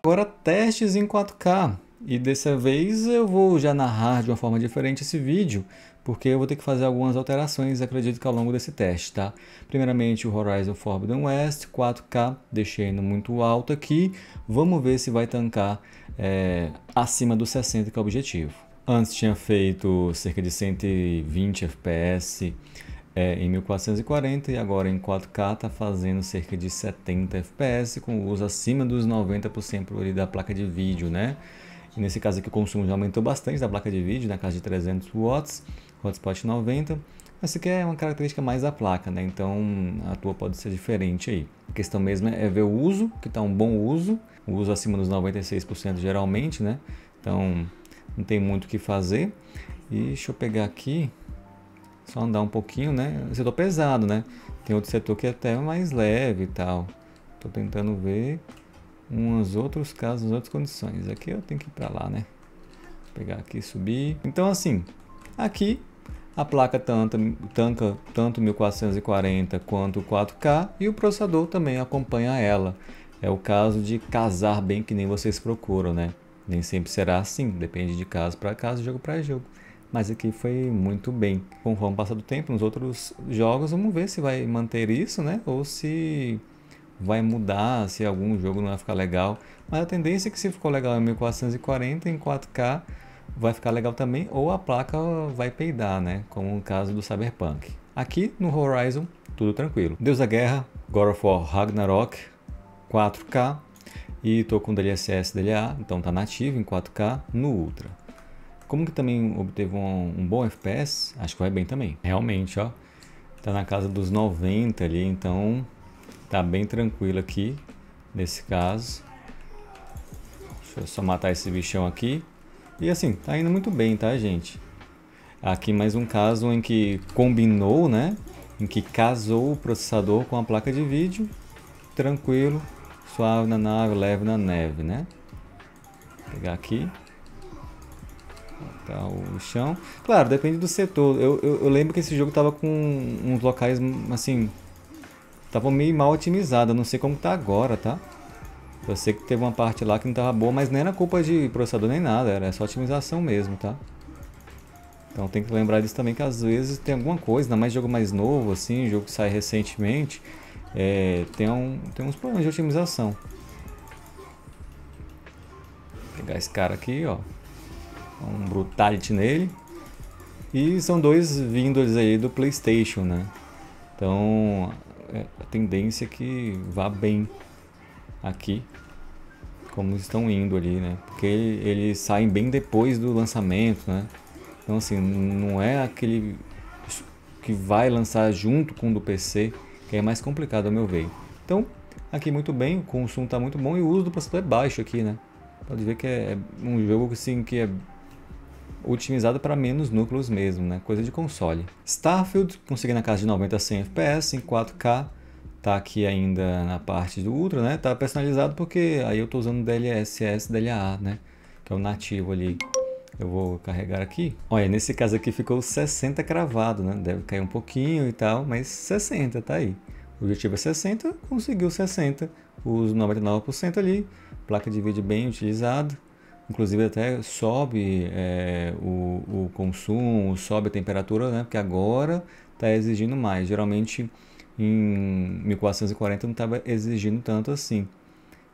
Agora testes em 4K. E dessa vez eu vou já narrar de uma forma diferente esse vídeo, porque eu vou ter que fazer algumas alterações, acredito que ao longo desse teste, tá? Primeiramente o Horizon Forbidden West, 4K, deixei no muito alto aqui. Vamos ver se vai tancar acima dos 60, que é o objetivo. Antes tinha feito cerca de 120 FPS em 1440 e agora em 4K está fazendo cerca de 70 FPS com uso acima dos 90% ali da placa de vídeo, né? E nesse caso aqui o consumo já aumentou bastante da placa de vídeo, na casa de 300 watts, hotspot 90. Essa aqui é uma característica mais da placa, né? Então a tua pode ser diferente aí. A questão mesmo é ver o uso, que está um bom uso, o uso acima dos 96% geralmente, né? Então não tem muito o que fazer. E deixa eu pegar aqui, só andar um pouquinho, né? Setor pesado, né? Tem outro setor que é até mais leve e tal. Tô tentando ver uns outros casos, outras condições. Aqui eu tenho que ir para lá, né? Vou pegar aqui e subir. Então assim, aqui a placa tanca tanto 1440 quanto 4K e o processador também acompanha ela. É o caso de casar bem que nem vocês procuram, né? Nem sempre será assim, depende de caso para caso, jogo para jogo. Mas aqui foi muito bem. Conforme o passar do tempo, nos outros jogos, vamos ver se vai manter isso, né? Ou se vai mudar, se algum jogo não vai ficar legal. Mas a tendência é que se ficou legal em 1440, em 4K vai ficar legal também, ou a placa vai peidar, né? Como no caso do Cyberpunk. Aqui no Horizon, tudo tranquilo. Deus da Guerra, God of War Ragnarok, 4K. E tô com DLSS DLA, então tá nativo em 4K no Ultra. Como que também obteve um bom FPS, acho que vai bem também. Realmente, ó, tá na casa dos 90 ali, então tá bem tranquilo aqui, nesse caso. Deixa eu só matar esse bichão aqui. E assim, tá indo muito bem, tá, gente? Aqui mais um caso em que combinou, né? Em que casou o processador com a placa de vídeo. Tranquilo, suave na nave, leve na neve, né? Vou pegar aqui. Tá, o chão. Claro, depende do setor. Eu lembro que esse jogo tava com uns locais assim, tava meio mal otimizado. Eu não sei como tá agora, tá? Eu sei que teve uma parte lá que não tava boa, mas nem era culpa de processador nem nada, era só otimização mesmo, tá? Então tem que lembrar disso também, que às vezes tem alguma coisa, ainda mais jogo mais novo, assim, jogo que sai recentemente, tem uns problemas de otimização. Vou pegar esse cara aqui, ó, um Brutality nele. E são dois vindos aí do PlayStation, né? Então a tendência é que vá bem aqui, como estão indo ali, né? Porque eles saem bem depois do lançamento, né? Então assim, não é aquele que vai lançar junto com o do PC, que é mais complicado ao meu ver. Então, aqui muito bem, o consumo está muito bom e o uso do processador é baixo aqui, né? Pode ver que é um jogo assim, que é otimizado para menos núcleos mesmo, né? Coisa de console. Starfield, consegui na casa de 90 a 100 FPS em 4K. Tá aqui ainda na parte do Ultra, né? Tá personalizado porque aí eu tô usando DLSS, DLA, né? Que é o nativo ali. Eu vou carregar aqui. Olha, nesse caso aqui ficou 60 cravado, né? Deve cair um pouquinho e tal, mas 60 tá aí. O objetivo é 60, conseguiu 60. Uso 99% ali. Placa de vídeo bem utilizada. Inclusive até sobe o consumo, sobe a temperatura, né? Porque agora está exigindo mais. Geralmente em 1440 não estava exigindo tanto assim.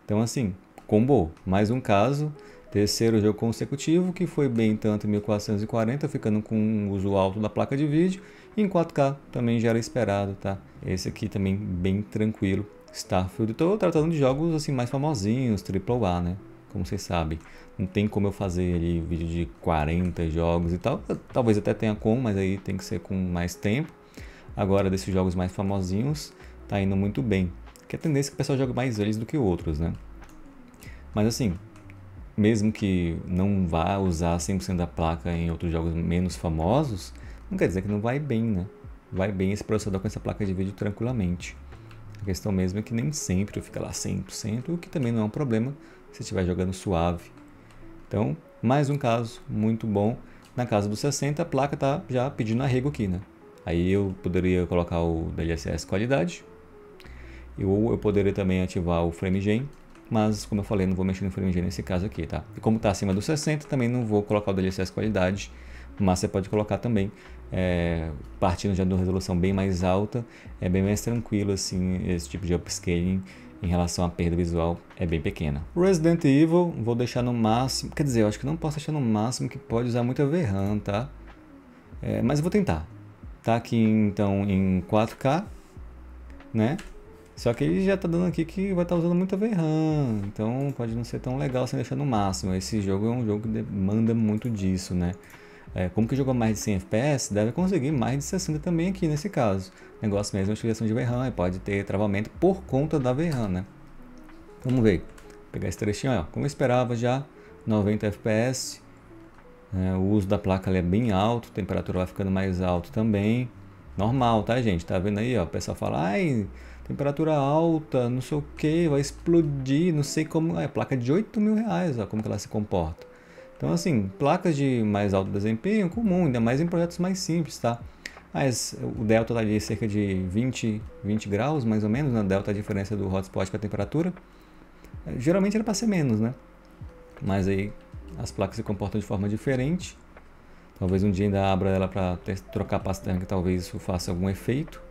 Então assim, combou. Mais um caso, terceiro jogo consecutivo que foi bem tanto em 1440, ficando com um uso alto da placa de vídeo. E em 4K também já era esperado, tá? Esse aqui também bem tranquilo. Starfield, estou tratando de jogos assim mais famosinhos, AAA, né? Como vocês sabem, não tem como eu fazer ali vídeo de 40 jogos e tal. Talvez até tenha como, mas aí tem que ser com mais tempo. Agora, desses jogos mais famosinhos, tá indo muito bem. Que a tendência é que o pessoal joga mais eles do que outros, né? Mas assim, mesmo que não vá usar 100% da placa em outros jogos menos famosos, não quer dizer que não vai bem, né? Vai bem esse processador com essa placa de vídeo tranquilamente. A questão mesmo é que nem sempre fica lá 100%, o que também não é um problema se estiver jogando suave. Então, mais um caso muito bom. Na casa dos 60, a placa está já pedindo arrego aqui, né? Aí eu poderia colocar o DLSS qualidade, ou eu poderia também ativar o FrameGen, mas como eu falei, não vou mexer no FrameGen nesse caso aqui, tá? E como está acima dos 60, também não vou colocar o DLSS qualidade, mas você pode colocar também, partindo já de uma resolução bem mais alta, é bem mais tranquilo assim, esse tipo de upscaling em relação à perda visual é bem pequena. Resident Evil, vou deixar no máximo, quer dizer, eu acho que não posso deixar no máximo, que pode usar muita VRAM, tá? Mas eu vou tentar. Tá aqui então em 4K, né? Só que ele já tá dando aqui que vai estar usando muita VRAM, então pode não ser tão legal sem deixar no máximo. Esse jogo é um jogo que demanda muito disso, né? Como que jogou mais de 100 FPS, deve conseguir mais de 60 também aqui nesse caso. Negócio mesmo é utilização de VRAM, e pode ter travamento por conta da VRAM, né? Vamos ver. Vou pegar esse trechinho, ó, como eu esperava já, 90 FPS. O uso da placa ali é bem alto, a temperatura vai ficando mais alta também. Normal, tá, gente? Tá vendo aí, ó? O pessoal fala, ai, temperatura alta, não sei o que, vai explodir, não sei como. É placa de 8 mil reais, ó, como que ela se comporta. Então, assim, placas de mais alto desempenho comum, ainda mais em projetos mais simples, tá? Mas o delta está ali cerca de 20 graus, mais ou menos, né? Delta é a diferença do hotspot com a temperatura. Geralmente era para ser menos, né? Mas aí as placas se comportam de forma diferente. Talvez um dia ainda abra ela para trocar a pasta térmica, talvez isso faça algum efeito.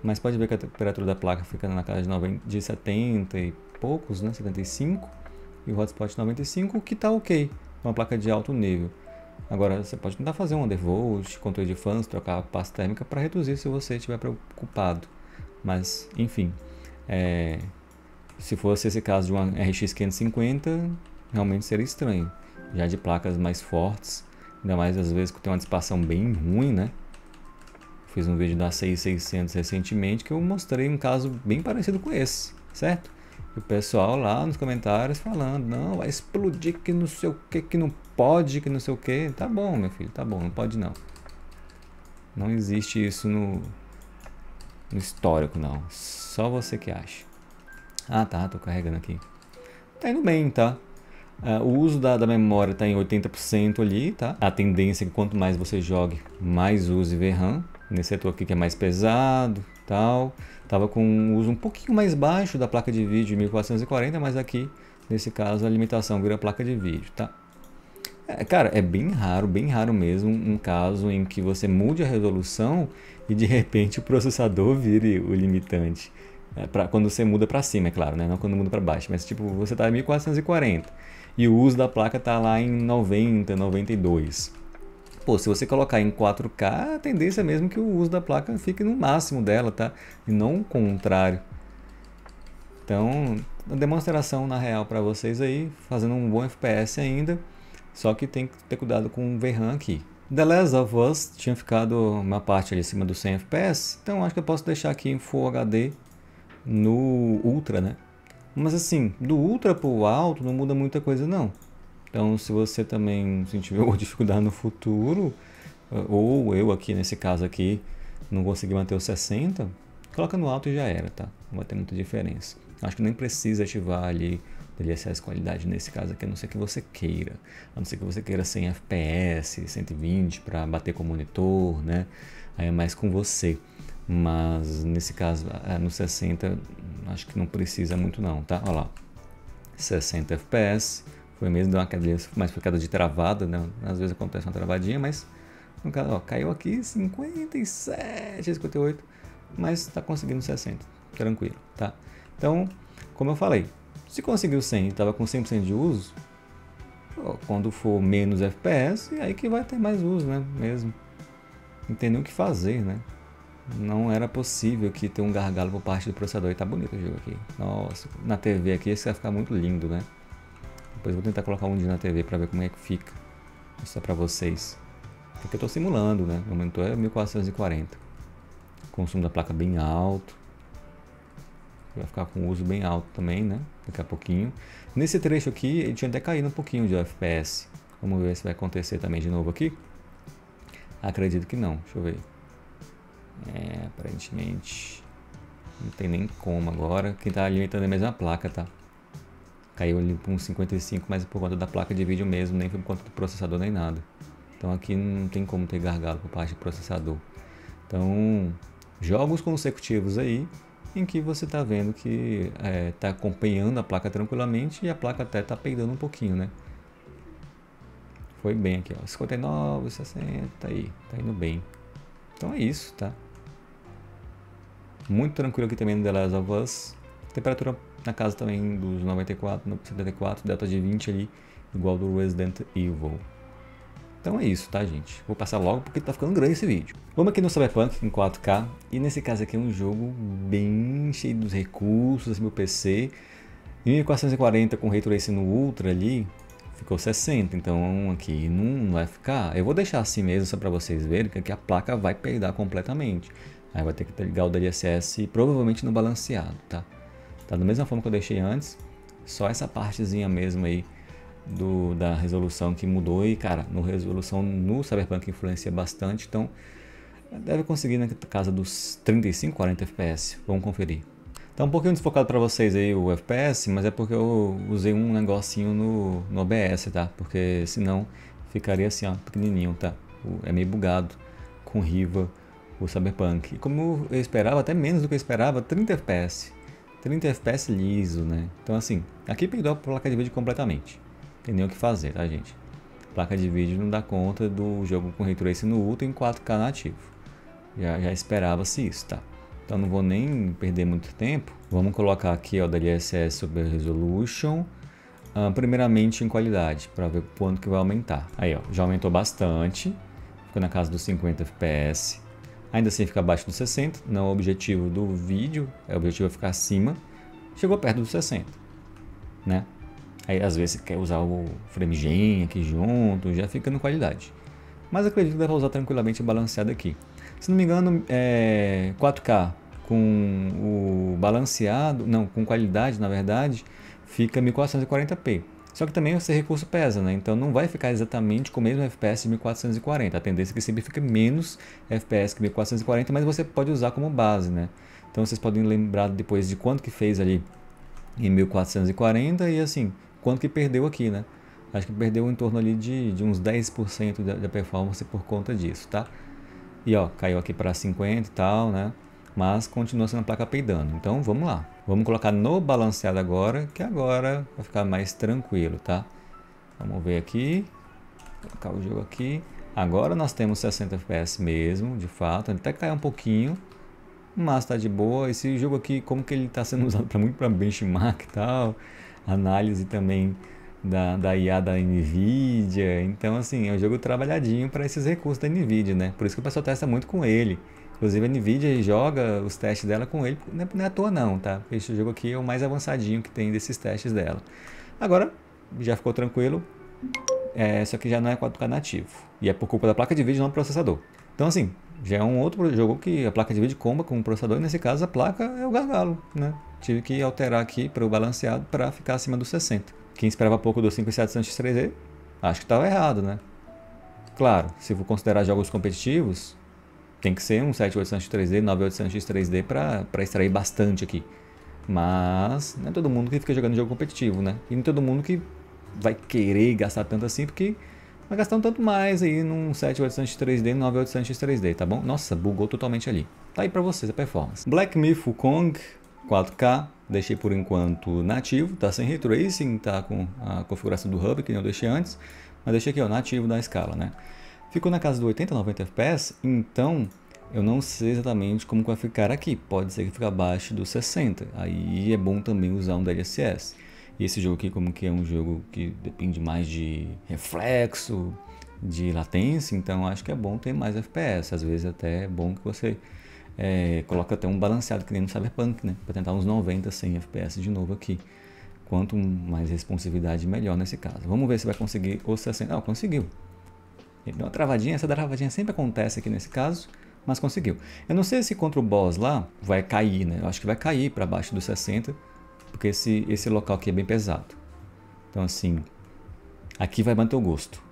Mas pode ver que a temperatura da placa fica na casa de 70 e poucos, né? 75. E o hotspot 95, o que está ok. Uma placa de alto nível. Agora, você pode tentar fazer um undervolt, controle de fãs, trocar a pasta térmica para reduzir se você estiver preocupado. Mas, enfim, se fosse esse caso de uma RX 550, realmente seria estranho. Já de placas mais fortes, ainda mais às vezes que tem uma dissipação bem ruim, né? Fiz um vídeo da 6600 recentemente que eu mostrei um caso bem parecido com esse, certo? E o pessoal lá nos comentários falando, não, vai explodir que não sei o que não pode, que não sei o que. Tá bom, meu filho, tá bom, não pode não. Não existe isso no histórico, não. Só você que acha. Ah, tá, tô carregando aqui. Tá indo bem, tá? O uso da memória tá em 80% ali, tá? A tendência é que quanto mais você jogue, mais use VRAM. Nesse setor aqui que é mais pesado, tal. Tava com um uso um pouquinho mais baixo da placa de vídeo 1440, mas aqui, nesse caso, a limitação vira a placa de vídeo, tá? Cara, é bem raro mesmo um caso em que você mude a resolução e de repente o processador vire o limitante. Quando você muda para cima, é claro, né? Não quando muda para baixo, mas tipo, você tá em 1440 e o uso da placa tá lá em 90, 92. Pô, se você colocar em 4K, a tendência é mesmo que o uso da placa fique no máximo dela, tá? E não o contrário. Então, a demonstração na real para vocês aí, fazendo um bom FPS ainda, só que tem que ter cuidado com o VRAM aqui. The Last of Us tinha ficado uma parte ali acima do 100 FPS, então acho que eu posso deixar aqui em Full HD no Ultra, né? Mas assim, do Ultra pro alto não muda muita coisa não. Então, se você também tiver dificuldade no futuro, ou eu aqui nesse caso aqui não conseguir manter os 60, coloca no alto e já era, tá? Não vai ter muita diferença. Acho que nem precisa ativar ali o DLSS qualidade nesse caso aqui, a não ser que você queira. A não ser que você queira 100 FPS, 120 para bater com o monitor, né? Aí é mais com você. Mas nesse caso, no 60, acho que não precisa muito não, tá? Olha lá, 60 FPS. Foi mesmo, deu uma queda, mas foi queda de travada, né? Às vezes acontece uma travadinha, mas no caso, ó, caiu aqui 57, 58, mas está conseguindo 60, tranquilo, tá? Então, como eu falei, se conseguiu 100 e estava com 100% de uso, ó, quando for menos FPS, aí que vai ter mais uso, né? Mesmo. Não tem nem o que fazer, né? Não era possível que ter um gargalo por parte do processador. E tá bonito o jogo aqui. Nossa, na TV aqui esse vai ficar muito lindo, né? Depois eu vou tentar colocar um dia na TV para ver como é que fica. Isso é para vocês. Porque eu estou simulando, né? O monitor é 1440. O consumo da placa bem alto. Vai ficar com uso bem alto também, né? Daqui a pouquinho. Nesse trecho aqui, ele tinha até caído um pouquinho de FPS. Vamos ver se vai acontecer também de novo aqui. Acredito que não. Deixa eu ver. Aparentemente não tem nem como agora. Quem está alimentando é a mesma placa, tá? Caiu ali para uns 55, mas por conta da placa de vídeo mesmo, nem foi por conta do processador nem nada. Então aqui não tem como ter gargalo por parte do processador. Então, jogos consecutivos aí, em que você está vendo que está acompanhando a placa tranquilamente e a placa até está peidando um pouquinho, né? Foi bem aqui, ó, 59, 60, aí, tá indo bem. Então é isso, tá? Muito tranquilo aqui também no The Last of Us. Temperatura na casa também dos 94, 74, delta de 20 ali, igual do Resident Evil. Então é isso, tá, gente? Vou passar logo porque tá ficando grande esse vídeo. Vamos aqui no Cyberpunk em 4K. E nesse caso aqui é um jogo bem cheio dos recursos, meu PC. Em 1440 com Ray Tracing no Ultra ali, ficou 60. Então aqui não vai ficar. Eu vou deixar assim mesmo, só pra vocês verem que aqui a placa vai peidar completamente. Aí vai ter que ligar o DLSS provavelmente no balanceado, tá? Tá da mesma forma que eu deixei antes, só essa partezinha mesmo aí da resolução que mudou. E cara, no resolução no Cyberpunk influencia bastante, então deve conseguir na casa dos 35, 40 FPS. Vamos conferir. Tá um pouquinho desfocado para vocês aí o FPS, mas é porque eu usei um negocinho no OBS, tá? Porque senão ficaria assim, ó, pequenininho, tá? É meio bugado com Riva o Cyberpunk. E como eu esperava, até menos do que eu esperava, 30 FPS. 30 FPS liso, né? Então assim, aqui perdeu a placa de vídeo completamente. Tem nem o que fazer, tá, gente? Placa de vídeo não dá conta do jogo com Ray Tracing no Ultra em 4K nativo. Já esperava-se isso, tá? Então não vou nem perder muito tempo. Vamos colocar aqui o DLSS Super Resolution. Primeiramente em qualidade, para ver quanto que vai aumentar. Aí, ó, já aumentou bastante. Ficou na casa dos 50 FPS. Ainda assim fica abaixo dos 60. Não é o objetivo do vídeo. O objetivo é ficar acima. Chegou perto dos 60, né? Aí às vezes você quer usar o FrameGen aqui junto, já fica no qualidade. Mas acredito que dá para usar tranquilamente balanceado aqui. Se não me engano, 4K com o balanceado, não, com qualidade na verdade, fica 1440p. Só que também esse recurso pesa, né? Então não vai ficar exatamente com o mesmo FPS de 1440. A tendência é que sempre fique menos FPS que 1440, mas você pode usar como base, né? Então vocês podem lembrar depois de quanto que fez ali em 1440 e assim, quanto que perdeu aqui, né? Acho que perdeu em torno ali de uns 10% da performance por conta disso, tá? E ó, caiu aqui para 50 e tal, né? Mas continua sendo a placa peidando. Então vamos lá. Vamos colocar no balanceado agora, que agora vai ficar mais tranquilo, tá? Vamos ver aqui. Vou colocar o jogo aqui. Agora nós temos 60 FPS mesmo, de fato. Ele até cai um pouquinho, mas tá de boa. Esse jogo aqui, como que ele está sendo usado muito para benchmark e tal, análise também da IA da NVIDIA. Então, assim, é um jogo trabalhadinho para esses recursos da NVIDIA, né? Por isso que o pessoal testa muito com ele. Inclusive, a NVIDIA joga os testes dela com ele, não é à toa não, tá? Esse jogo aqui é o mais avançadinho que tem desses testes dela. Agora, já ficou tranquilo. Só que já não é 4K nativo. E é por culpa da placa de vídeo, não do processador. Então, assim, já é um outro jogo que a placa de vídeo comba com o processador. E nesse caso, a placa é o gargalo, né? Tive que alterar aqui para o balanceado para ficar acima dos 60. Quem esperava pouco do 5700 3D, acho que estava errado, né? Claro, se for considerar jogos competitivos, tem que ser um 7800 3D, 9800 3D para extrair bastante aqui. Mas não é todo mundo que fica jogando jogo competitivo, né? E não é todo mundo que vai querer gastar tanto assim, porque vai gastar um tanto mais aí num 7800 3D e 9800 3D, tá bom? Nossa, bugou totalmente ali. Tá aí pra vocês a performance. Black Myth Wukong 4K, deixei por enquanto nativo, tá sem Ray Tracing, tá com a configuração do hub, que eu deixei antes, mas deixei aqui, ó, nativo da escala, né? Ficou na casa do 80, 90 FPS, então eu não sei exatamente como vai ficar aqui. Pode ser que fique abaixo dos 60. Aí é bom também usar um DLSS. E esse jogo aqui, como que é um jogo que depende mais de reflexo, de latência, então acho que é bom ter mais FPS. Às vezes até é bom que você coloque até um balanceado, que nem no Cyberpunk, né? Para tentar uns 90, 100 FPS de novo aqui. Quanto mais responsividade, melhor nesse caso. Vamos ver se vai conseguir os 60. Ah, conseguiu. Ele deu uma travadinha, essa travadinha sempre acontece aqui nesse caso, mas conseguiu. Eu não sei se contra o boss lá vai cair, né? Eu acho que vai cair para baixo dos 60, porque esse local aqui é bem pesado. Então assim, aqui vai manter o gosto,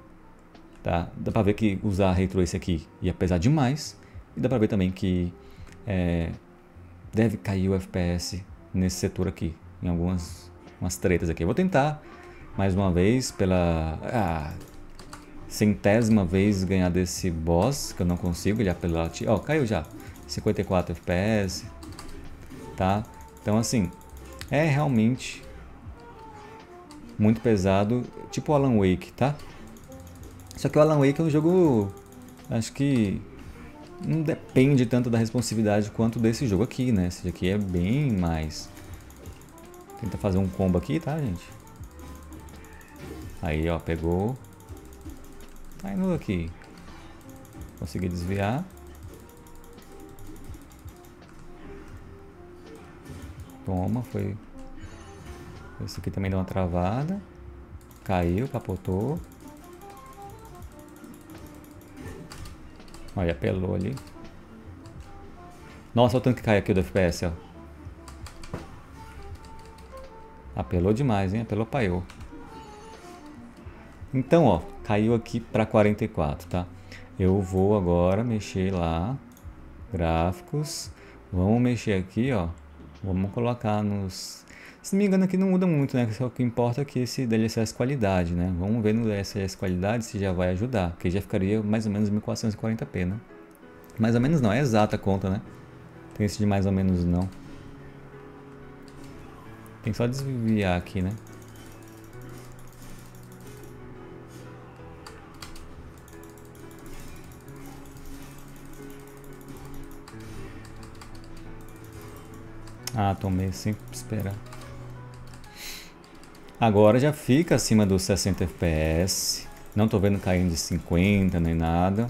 tá? Dá pra ver que usar Ray Tracing aqui ia pesar demais, e dá pra ver também que deve cair o FPS nesse setor aqui, em algumas tretas aqui. Eu vou tentar mais uma vez pela centésima vez ganhar desse boss, que eu não consigo, ele apelar. Ó, caiu já, 54 FPS, tá? Então assim, é realmente muito pesado, tipo o Alan Wake, tá? Só que o Alan Wake é um jogo, acho que não depende tanto da responsividade quanto desse jogo aqui, né? Esse aqui é bem mais. Tenta fazer um combo aqui, tá, gente? Aí, ó, pegou. Tá indo aqui. Consegui desviar. Toma, foi. Esse aqui também deu uma travada. Caiu, capotou. Olha, apelou ali. Nossa, olha o tanto que cai aqui do FPS, ó. Apelou demais, hein? Apelou paiô. Então, ó, caiu aqui para 44, tá? Eu vou agora mexer lá, gráficos. Vamos mexer aqui, ó. Vamos colocar nos... Se não me engano aqui não muda muito, né? Só o que importa é que esse DLSS qualidade, né? Vamos ver no DLSS qualidade se já vai ajudar. Porque já ficaria mais ou menos 1440p, né? Mais ou menos não, é exata a conta, né? Tem esse de mais ou menos não. Tem só desviar aqui, né? Ah, tomei sem esperar. Agora já fica acima dos 60 FPS. Não tô vendo caindo de 50 nem nada.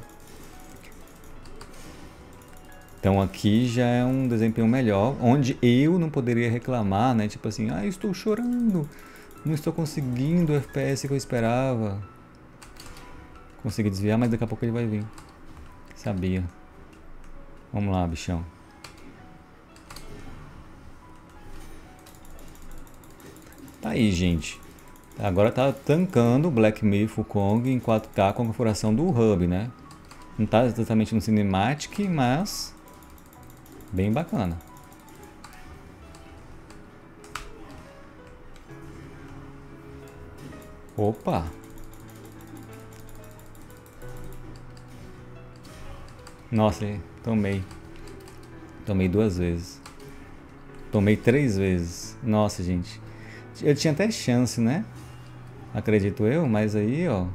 Então aqui já é um desempenho melhor, onde eu não poderia reclamar, né? Tipo assim, ah, estou chorando, não estou conseguindo o FPS que eu esperava. Consegui desviar, mas daqui a pouco ele vai vir. Sabia. Vamos lá, bichão. Tá aí, gente. Agora tá tancando o Black Myth Wukong em 4K com a configuração do hub, né? Não tá exatamente no Cinematic, mas bem bacana. Opa! Nossa, tomei. Tomei 2 vezes. Tomei 3 vezes. Nossa, gente. Eu tinha até chance, né? Acredito eu, mas aí, ó.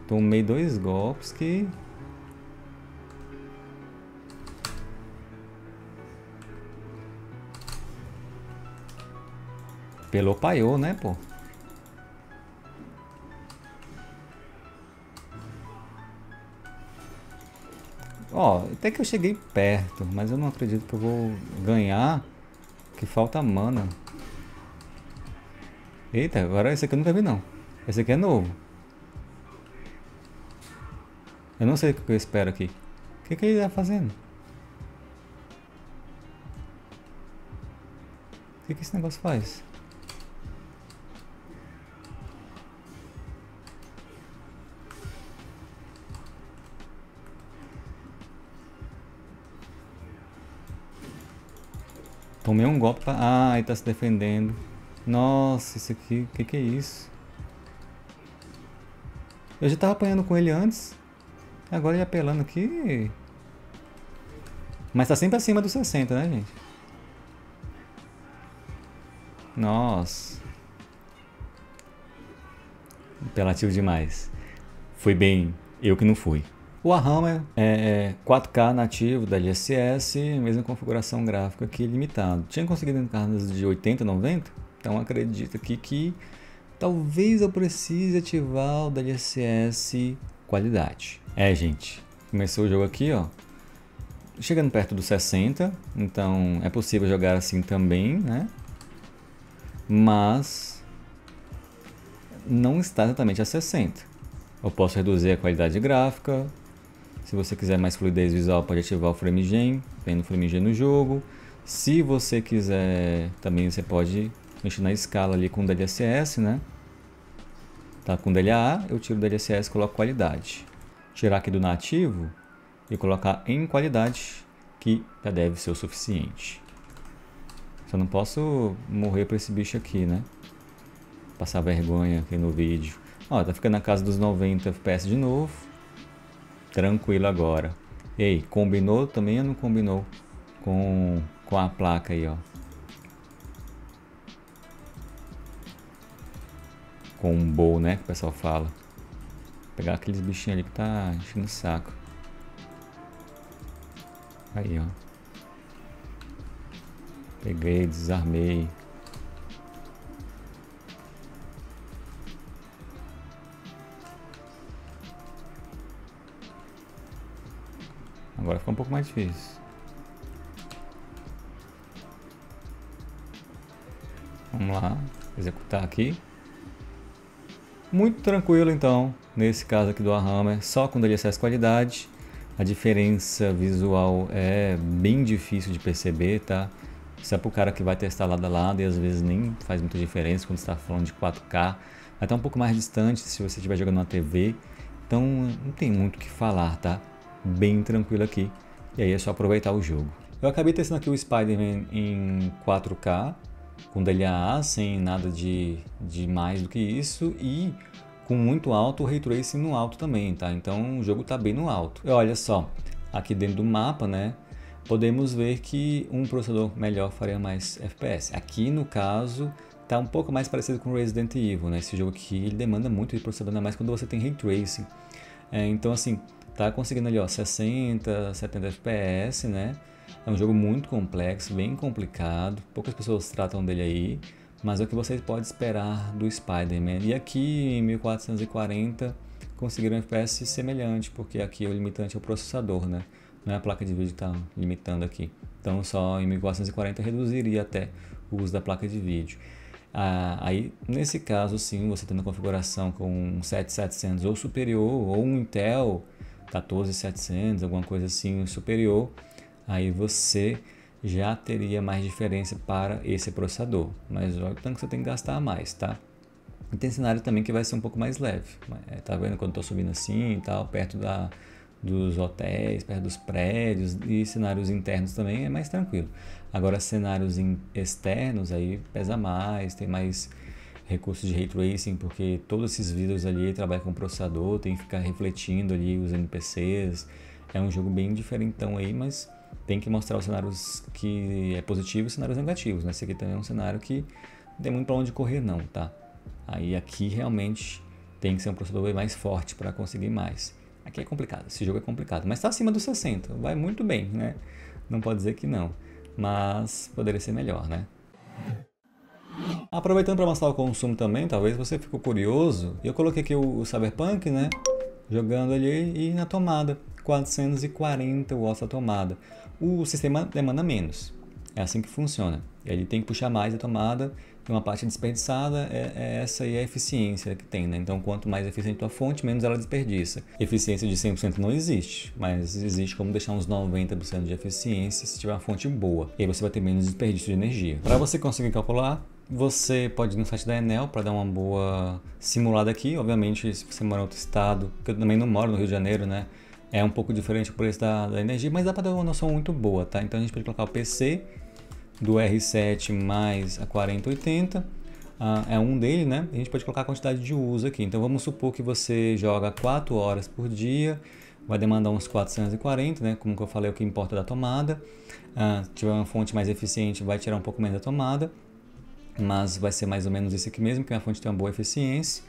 Tomei 2 golpes que... Pelou, paiou, né, pô? Ó, até que eu cheguei perto, mas eu não acredito que eu vou ganhar, que falta mana. Eita, agora esse aqui eu nunca vi não. Esse aqui é novo. Eu não sei o que eu espero aqui. O que ele tá fazendo? O que esse negócio faz? Tomei um golpe pra... Ah, ele tá se defendendo. Nossa, isso aqui... O que é isso? Eu já tava apanhando com ele antes. Agora ele apelando aqui... Mas tá sempre acima dos 60, né, gente? Nossa. Apelativo demais. Foi bem... Eu que não fui. O Warhammer é 4K nativo da LSS, mesma configuração gráfica aqui limitado. Tinha conseguido em cartas de 80, 90? Então acredito aqui que talvez eu precise ativar o da LSS qualidade. Gente, começou o jogo aqui, ó. Chegando perto dos 60, então é possível jogar assim também, né? Mas não está exatamente a 60. Eu posso reduzir a qualidade gráfica. Se você quiser mais fluidez visual, pode ativar o FrameGen, vem no FrameGen no jogo. Se você quiser, também você pode mexer na escala ali com o DLSS, né? Tá com DLA, eu tiro o DLSS e coloco qualidade. Tirar aqui do nativo e colocar em qualidade, que já deve ser o suficiente. Só não posso morrer para esse bicho aqui, né? Passar vergonha aqui no vídeo. Ó, tá ficando na casa dos 90 FPS de novo. Tranquilo agora. Ei, combinou também ou não combinou com a placa aí, ó? Com um bow, né? Que o pessoal fala. Vou pegar aqueles bichinhos ali que tá enchendo o saco. Aí, ó. Peguei, desarmei. Agora ficou um pouco mais difícil. Vamos lá, executar aqui. Muito tranquilo então, nesse caso aqui do Warhammer, só com DLSS qualidade. A diferença visual é bem difícil de perceber, tá? Isso é pro cara que vai testar lado a lado e às vezes nem faz muita diferença quando está falando de 4K. Vai estar um pouco mais distante se você estiver jogando na TV. Então não tem muito o que falar, tá? Bem tranquilo aqui. E aí é só aproveitar o jogo. Eu acabei testando aqui o Spider-Man em 4K, com DLA, sem nada de mais do que isso, e com muito alto, o Ray Tracing no alto também, tá? Então o jogo tá bem no alto. E olha só, aqui dentro do mapa, né, podemos ver que um processador melhor faria mais FPS. Aqui no caso, tá um pouco mais parecido com Resident Evil, né? Esse jogo aqui ele demanda muito de processador, ainda mais quando você tem Ray Tracing. Então assim, tá conseguindo ali, ó, 60, 70 FPS, né? É um jogo muito complexo, bem complicado, poucas pessoas tratam dele aí, mas é o que você pode esperar do Spider-Man. E aqui em 1440 conseguiram um FPS semelhante, porque aqui o limitante é o processador, né? Não é a placa de vídeo que está limitando aqui. Então só em 1440 reduziria até o uso da placa de vídeo. Aí, nesse caso, sim, você tendo a configuração com um 7700 ou superior, ou um Intel 14700, alguma coisa assim superior, aí você já teria mais diferença para esse processador. Mas olha o tanto que você tem que gastar mais, tá? E tem cenário também que vai ser um pouco mais leve. Tá vendo quando estou subindo assim e tal, perto dos hotéis, perto dos prédios, e cenários internos também é mais tranquilo. Agora cenários externos aí pesa mais, tem mais recursos de Ray Tracing, porque todos esses vídeos ali trabalham com processador, tem que ficar refletindo ali os NPCs. É um jogo bem diferentão aí, mas tem que mostrar os cenários que é positivo e os cenários negativos, né? Esse aqui também é um cenário que não tem muito para onde correr não, tá? Aí aqui realmente tem que ser um processador bem mais forte para conseguir mais. Aqui é complicado, esse jogo é complicado, mas está acima dos 60, vai muito bem, né? Não pode dizer que não, mas poderia ser melhor, né? Aproveitando para mostrar o consumo também, talvez você ficou curioso, eu coloquei aqui o Cyberpunk, né? Jogando ali e na tomada, 440 watts a tomada. O sistema demanda menos, é assim que funciona. Ele tem que puxar mais a tomada, e uma parte desperdiçada é essa aí a eficiência que tem, né? Então, quanto mais eficiente a fonte, menos ela desperdiça. Eficiência de 100% não existe, mas existe como deixar uns 90% de eficiência se tiver uma fonte boa. E aí você vai ter menos desperdício de energia. Para você conseguir calcular, você pode ir no site da Enel para dar uma boa simulada aqui. Obviamente, se você mora em outro estado, que eu também não moro no Rio de Janeiro, né? É um pouco diferente o preço da energia, mas dá para dar uma noção muito boa, tá? Então a gente pode colocar o PC do R7 mais a 4080, é um dele, né? A gente pode colocar a quantidade de uso aqui. Então vamos supor que você joga 4 horas por dia, vai demandar uns 440, né? Como que eu falei, o que importa é da tomada. Se tiver uma fonte mais eficiente, vai tirar um pouco menos da tomada, mas vai ser mais ou menos isso aqui mesmo, que a fonte tem uma boa eficiência.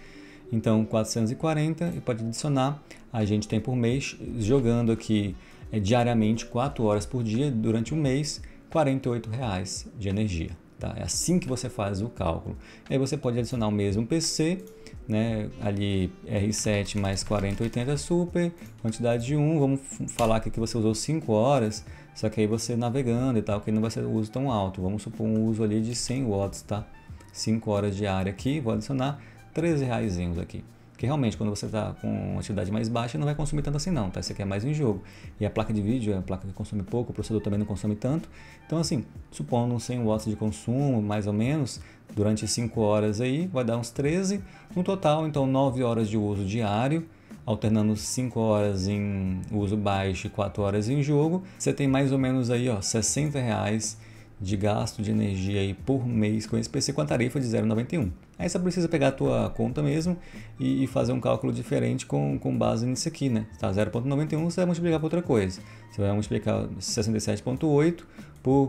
Então 440 e pode adicionar, a gente tem por mês, jogando aqui diariamente 4 horas por dia durante um mês, R$48 de energia. Tá? É assim que você faz o cálculo. Aí você pode adicionar o mesmo PC, né? Ali R7 mais 4080 Super, quantidade de 1, vamos falar que aqui você usou 5 horas, só que aí você navegando e tal, que não vai ser um uso tão alto. Vamos supor um uso ali de 100 watts, tá? 5 horas diária aqui, vou adicionar R$13 aqui. Porque realmente, quando você está com uma atividade mais baixa, não vai consumir tanto assim não, tá? Isso aqui é mais um jogo. E a placa de vídeo é a placa que consome pouco, o processador também não consome tanto. Então assim, supondo uns 100 watts de consumo, mais ou menos, durante 5 horas aí, vai dar uns 13. No total, então 9 horas de uso diário, alternando 5 horas em uso baixo e 4 horas em jogo. Você tem mais ou menos aí, ó, R$60 de gasto de energia aí por mês com esse PC com a tarifa de 0,91. Aí você precisa pegar a tua conta mesmo e fazer um cálculo diferente com base nisso aqui, né? Tá, 0,91 você vai multiplicar por outra coisa. Você vai multiplicar 67,8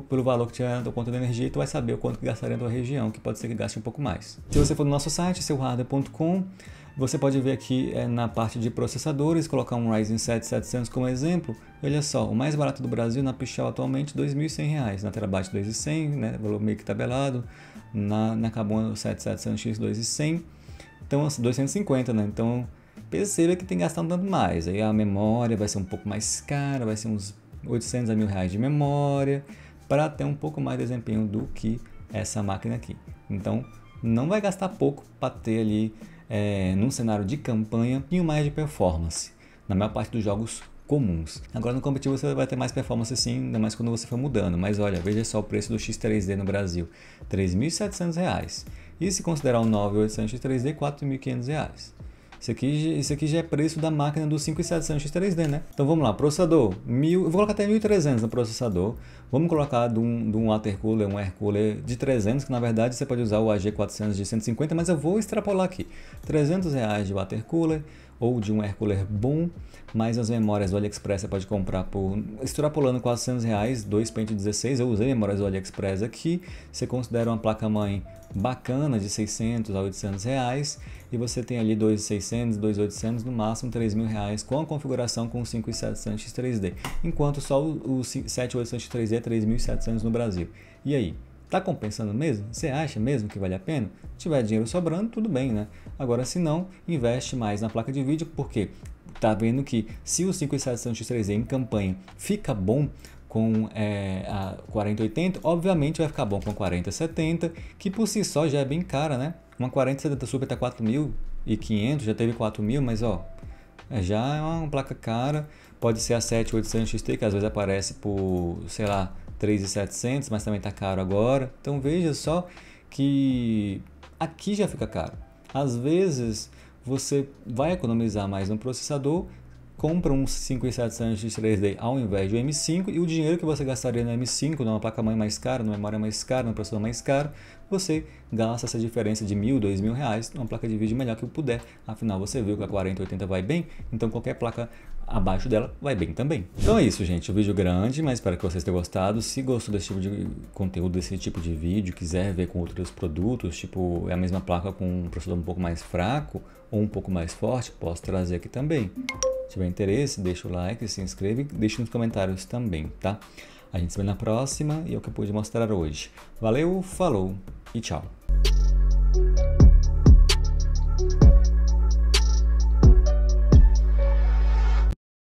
pelo valor que tiver na tua conta de energia e tu vai saber o quanto que gastaria na tua região, que pode ser que gaste um pouco mais. Se você for no nosso site, seuhardware.com, você pode ver aqui na parte de processadores, colocar um Ryzen 7 700 como exemplo. Olha só, o mais barato do Brasil na Pichau atualmente R$ 2.100, na Terabyte 2.100, né, valor meio que tabelado, na Carbon 7700X 2.100, então 250, né? Então perceba que tem que gastar um tanto mais. Aí a memória vai ser um pouco mais cara, vai ser uns 800 a R$1.000 de memória, para ter um pouco mais de desempenho do que essa máquina aqui. Então não vai gastar pouco para ter ali num cenário de campanha, um pouquinho mais de performance, na maior parte dos jogos comuns. Agora no competitivo você vai ter mais performance sim, ainda mais quando você for mudando, mas olha, veja só o preço do X3D no Brasil, R$ 3.700, e se considerar o 9800 X3D, R$ 4.500. Isso aqui já é preço da máquina do 5700 X3D, né? Então vamos lá, processador, eu vou colocar até 1.300 no processador. Vamos colocar de um water cooler, um air cooler de 300, que na verdade você pode usar o AG400 de 150, mas eu vou extrapolar aqui. R$300 de water cooler ou de um air cooler bom, mais as memórias do AliExpress você pode comprar por, extrapolando R$400, 2 pente 16, eu usei memórias do AliExpress aqui, você considera uma placa-mãe bacana de 600 a R$800 e você tem ali 2.600, 2.800, no máximo R$3.000 com a configuração com o 5700 X3D, enquanto só o 7800 X3D é 3.700 no Brasil. E aí, tá compensando mesmo? Você acha mesmo que vale a pena? Se tiver dinheiro sobrando, tudo bem, né? Agora, se não, investe mais na placa de vídeo, porque tá vendo que se o 5700 X3D em campanha fica bom com a 4080, obviamente vai ficar bom com a 4070, que por si só já é bem cara, né? Uma 4070 Super tá 4.500, já teve 4.000, mas ó, já é uma placa cara. Pode ser a 7800 XT, que às vezes aparece por, sei lá, 3.700, mas também tá caro agora. Então veja só que aqui já fica caro. Às vezes você vai economizar mais no processador, compra um 5700 X3D ao invés do M5 e o dinheiro que você gastaria no M5, numa placa-mãe mais cara, numa memória mais cara, num processador mais caro, você gasta essa diferença de R$1.000, R$2.000 numa placa de vídeo melhor que puder. Afinal, você viu que a 4080 vai bem, então qualquer placa abaixo dela vai bem também. Então é isso, gente. O vídeo grande, mas espero que vocês tenham gostado. Se gostou desse tipo de conteúdo, desse tipo de vídeo, quiser ver com outros produtos, tipo é a mesma placa com um processador um pouco mais fraco ou um pouco mais forte, posso trazer aqui também. Se tiver interesse, deixa o like, se inscreve e deixa nos comentários também, tá? A gente se vê na próxima e é o que eu pude mostrar hoje. Valeu, falou e tchau!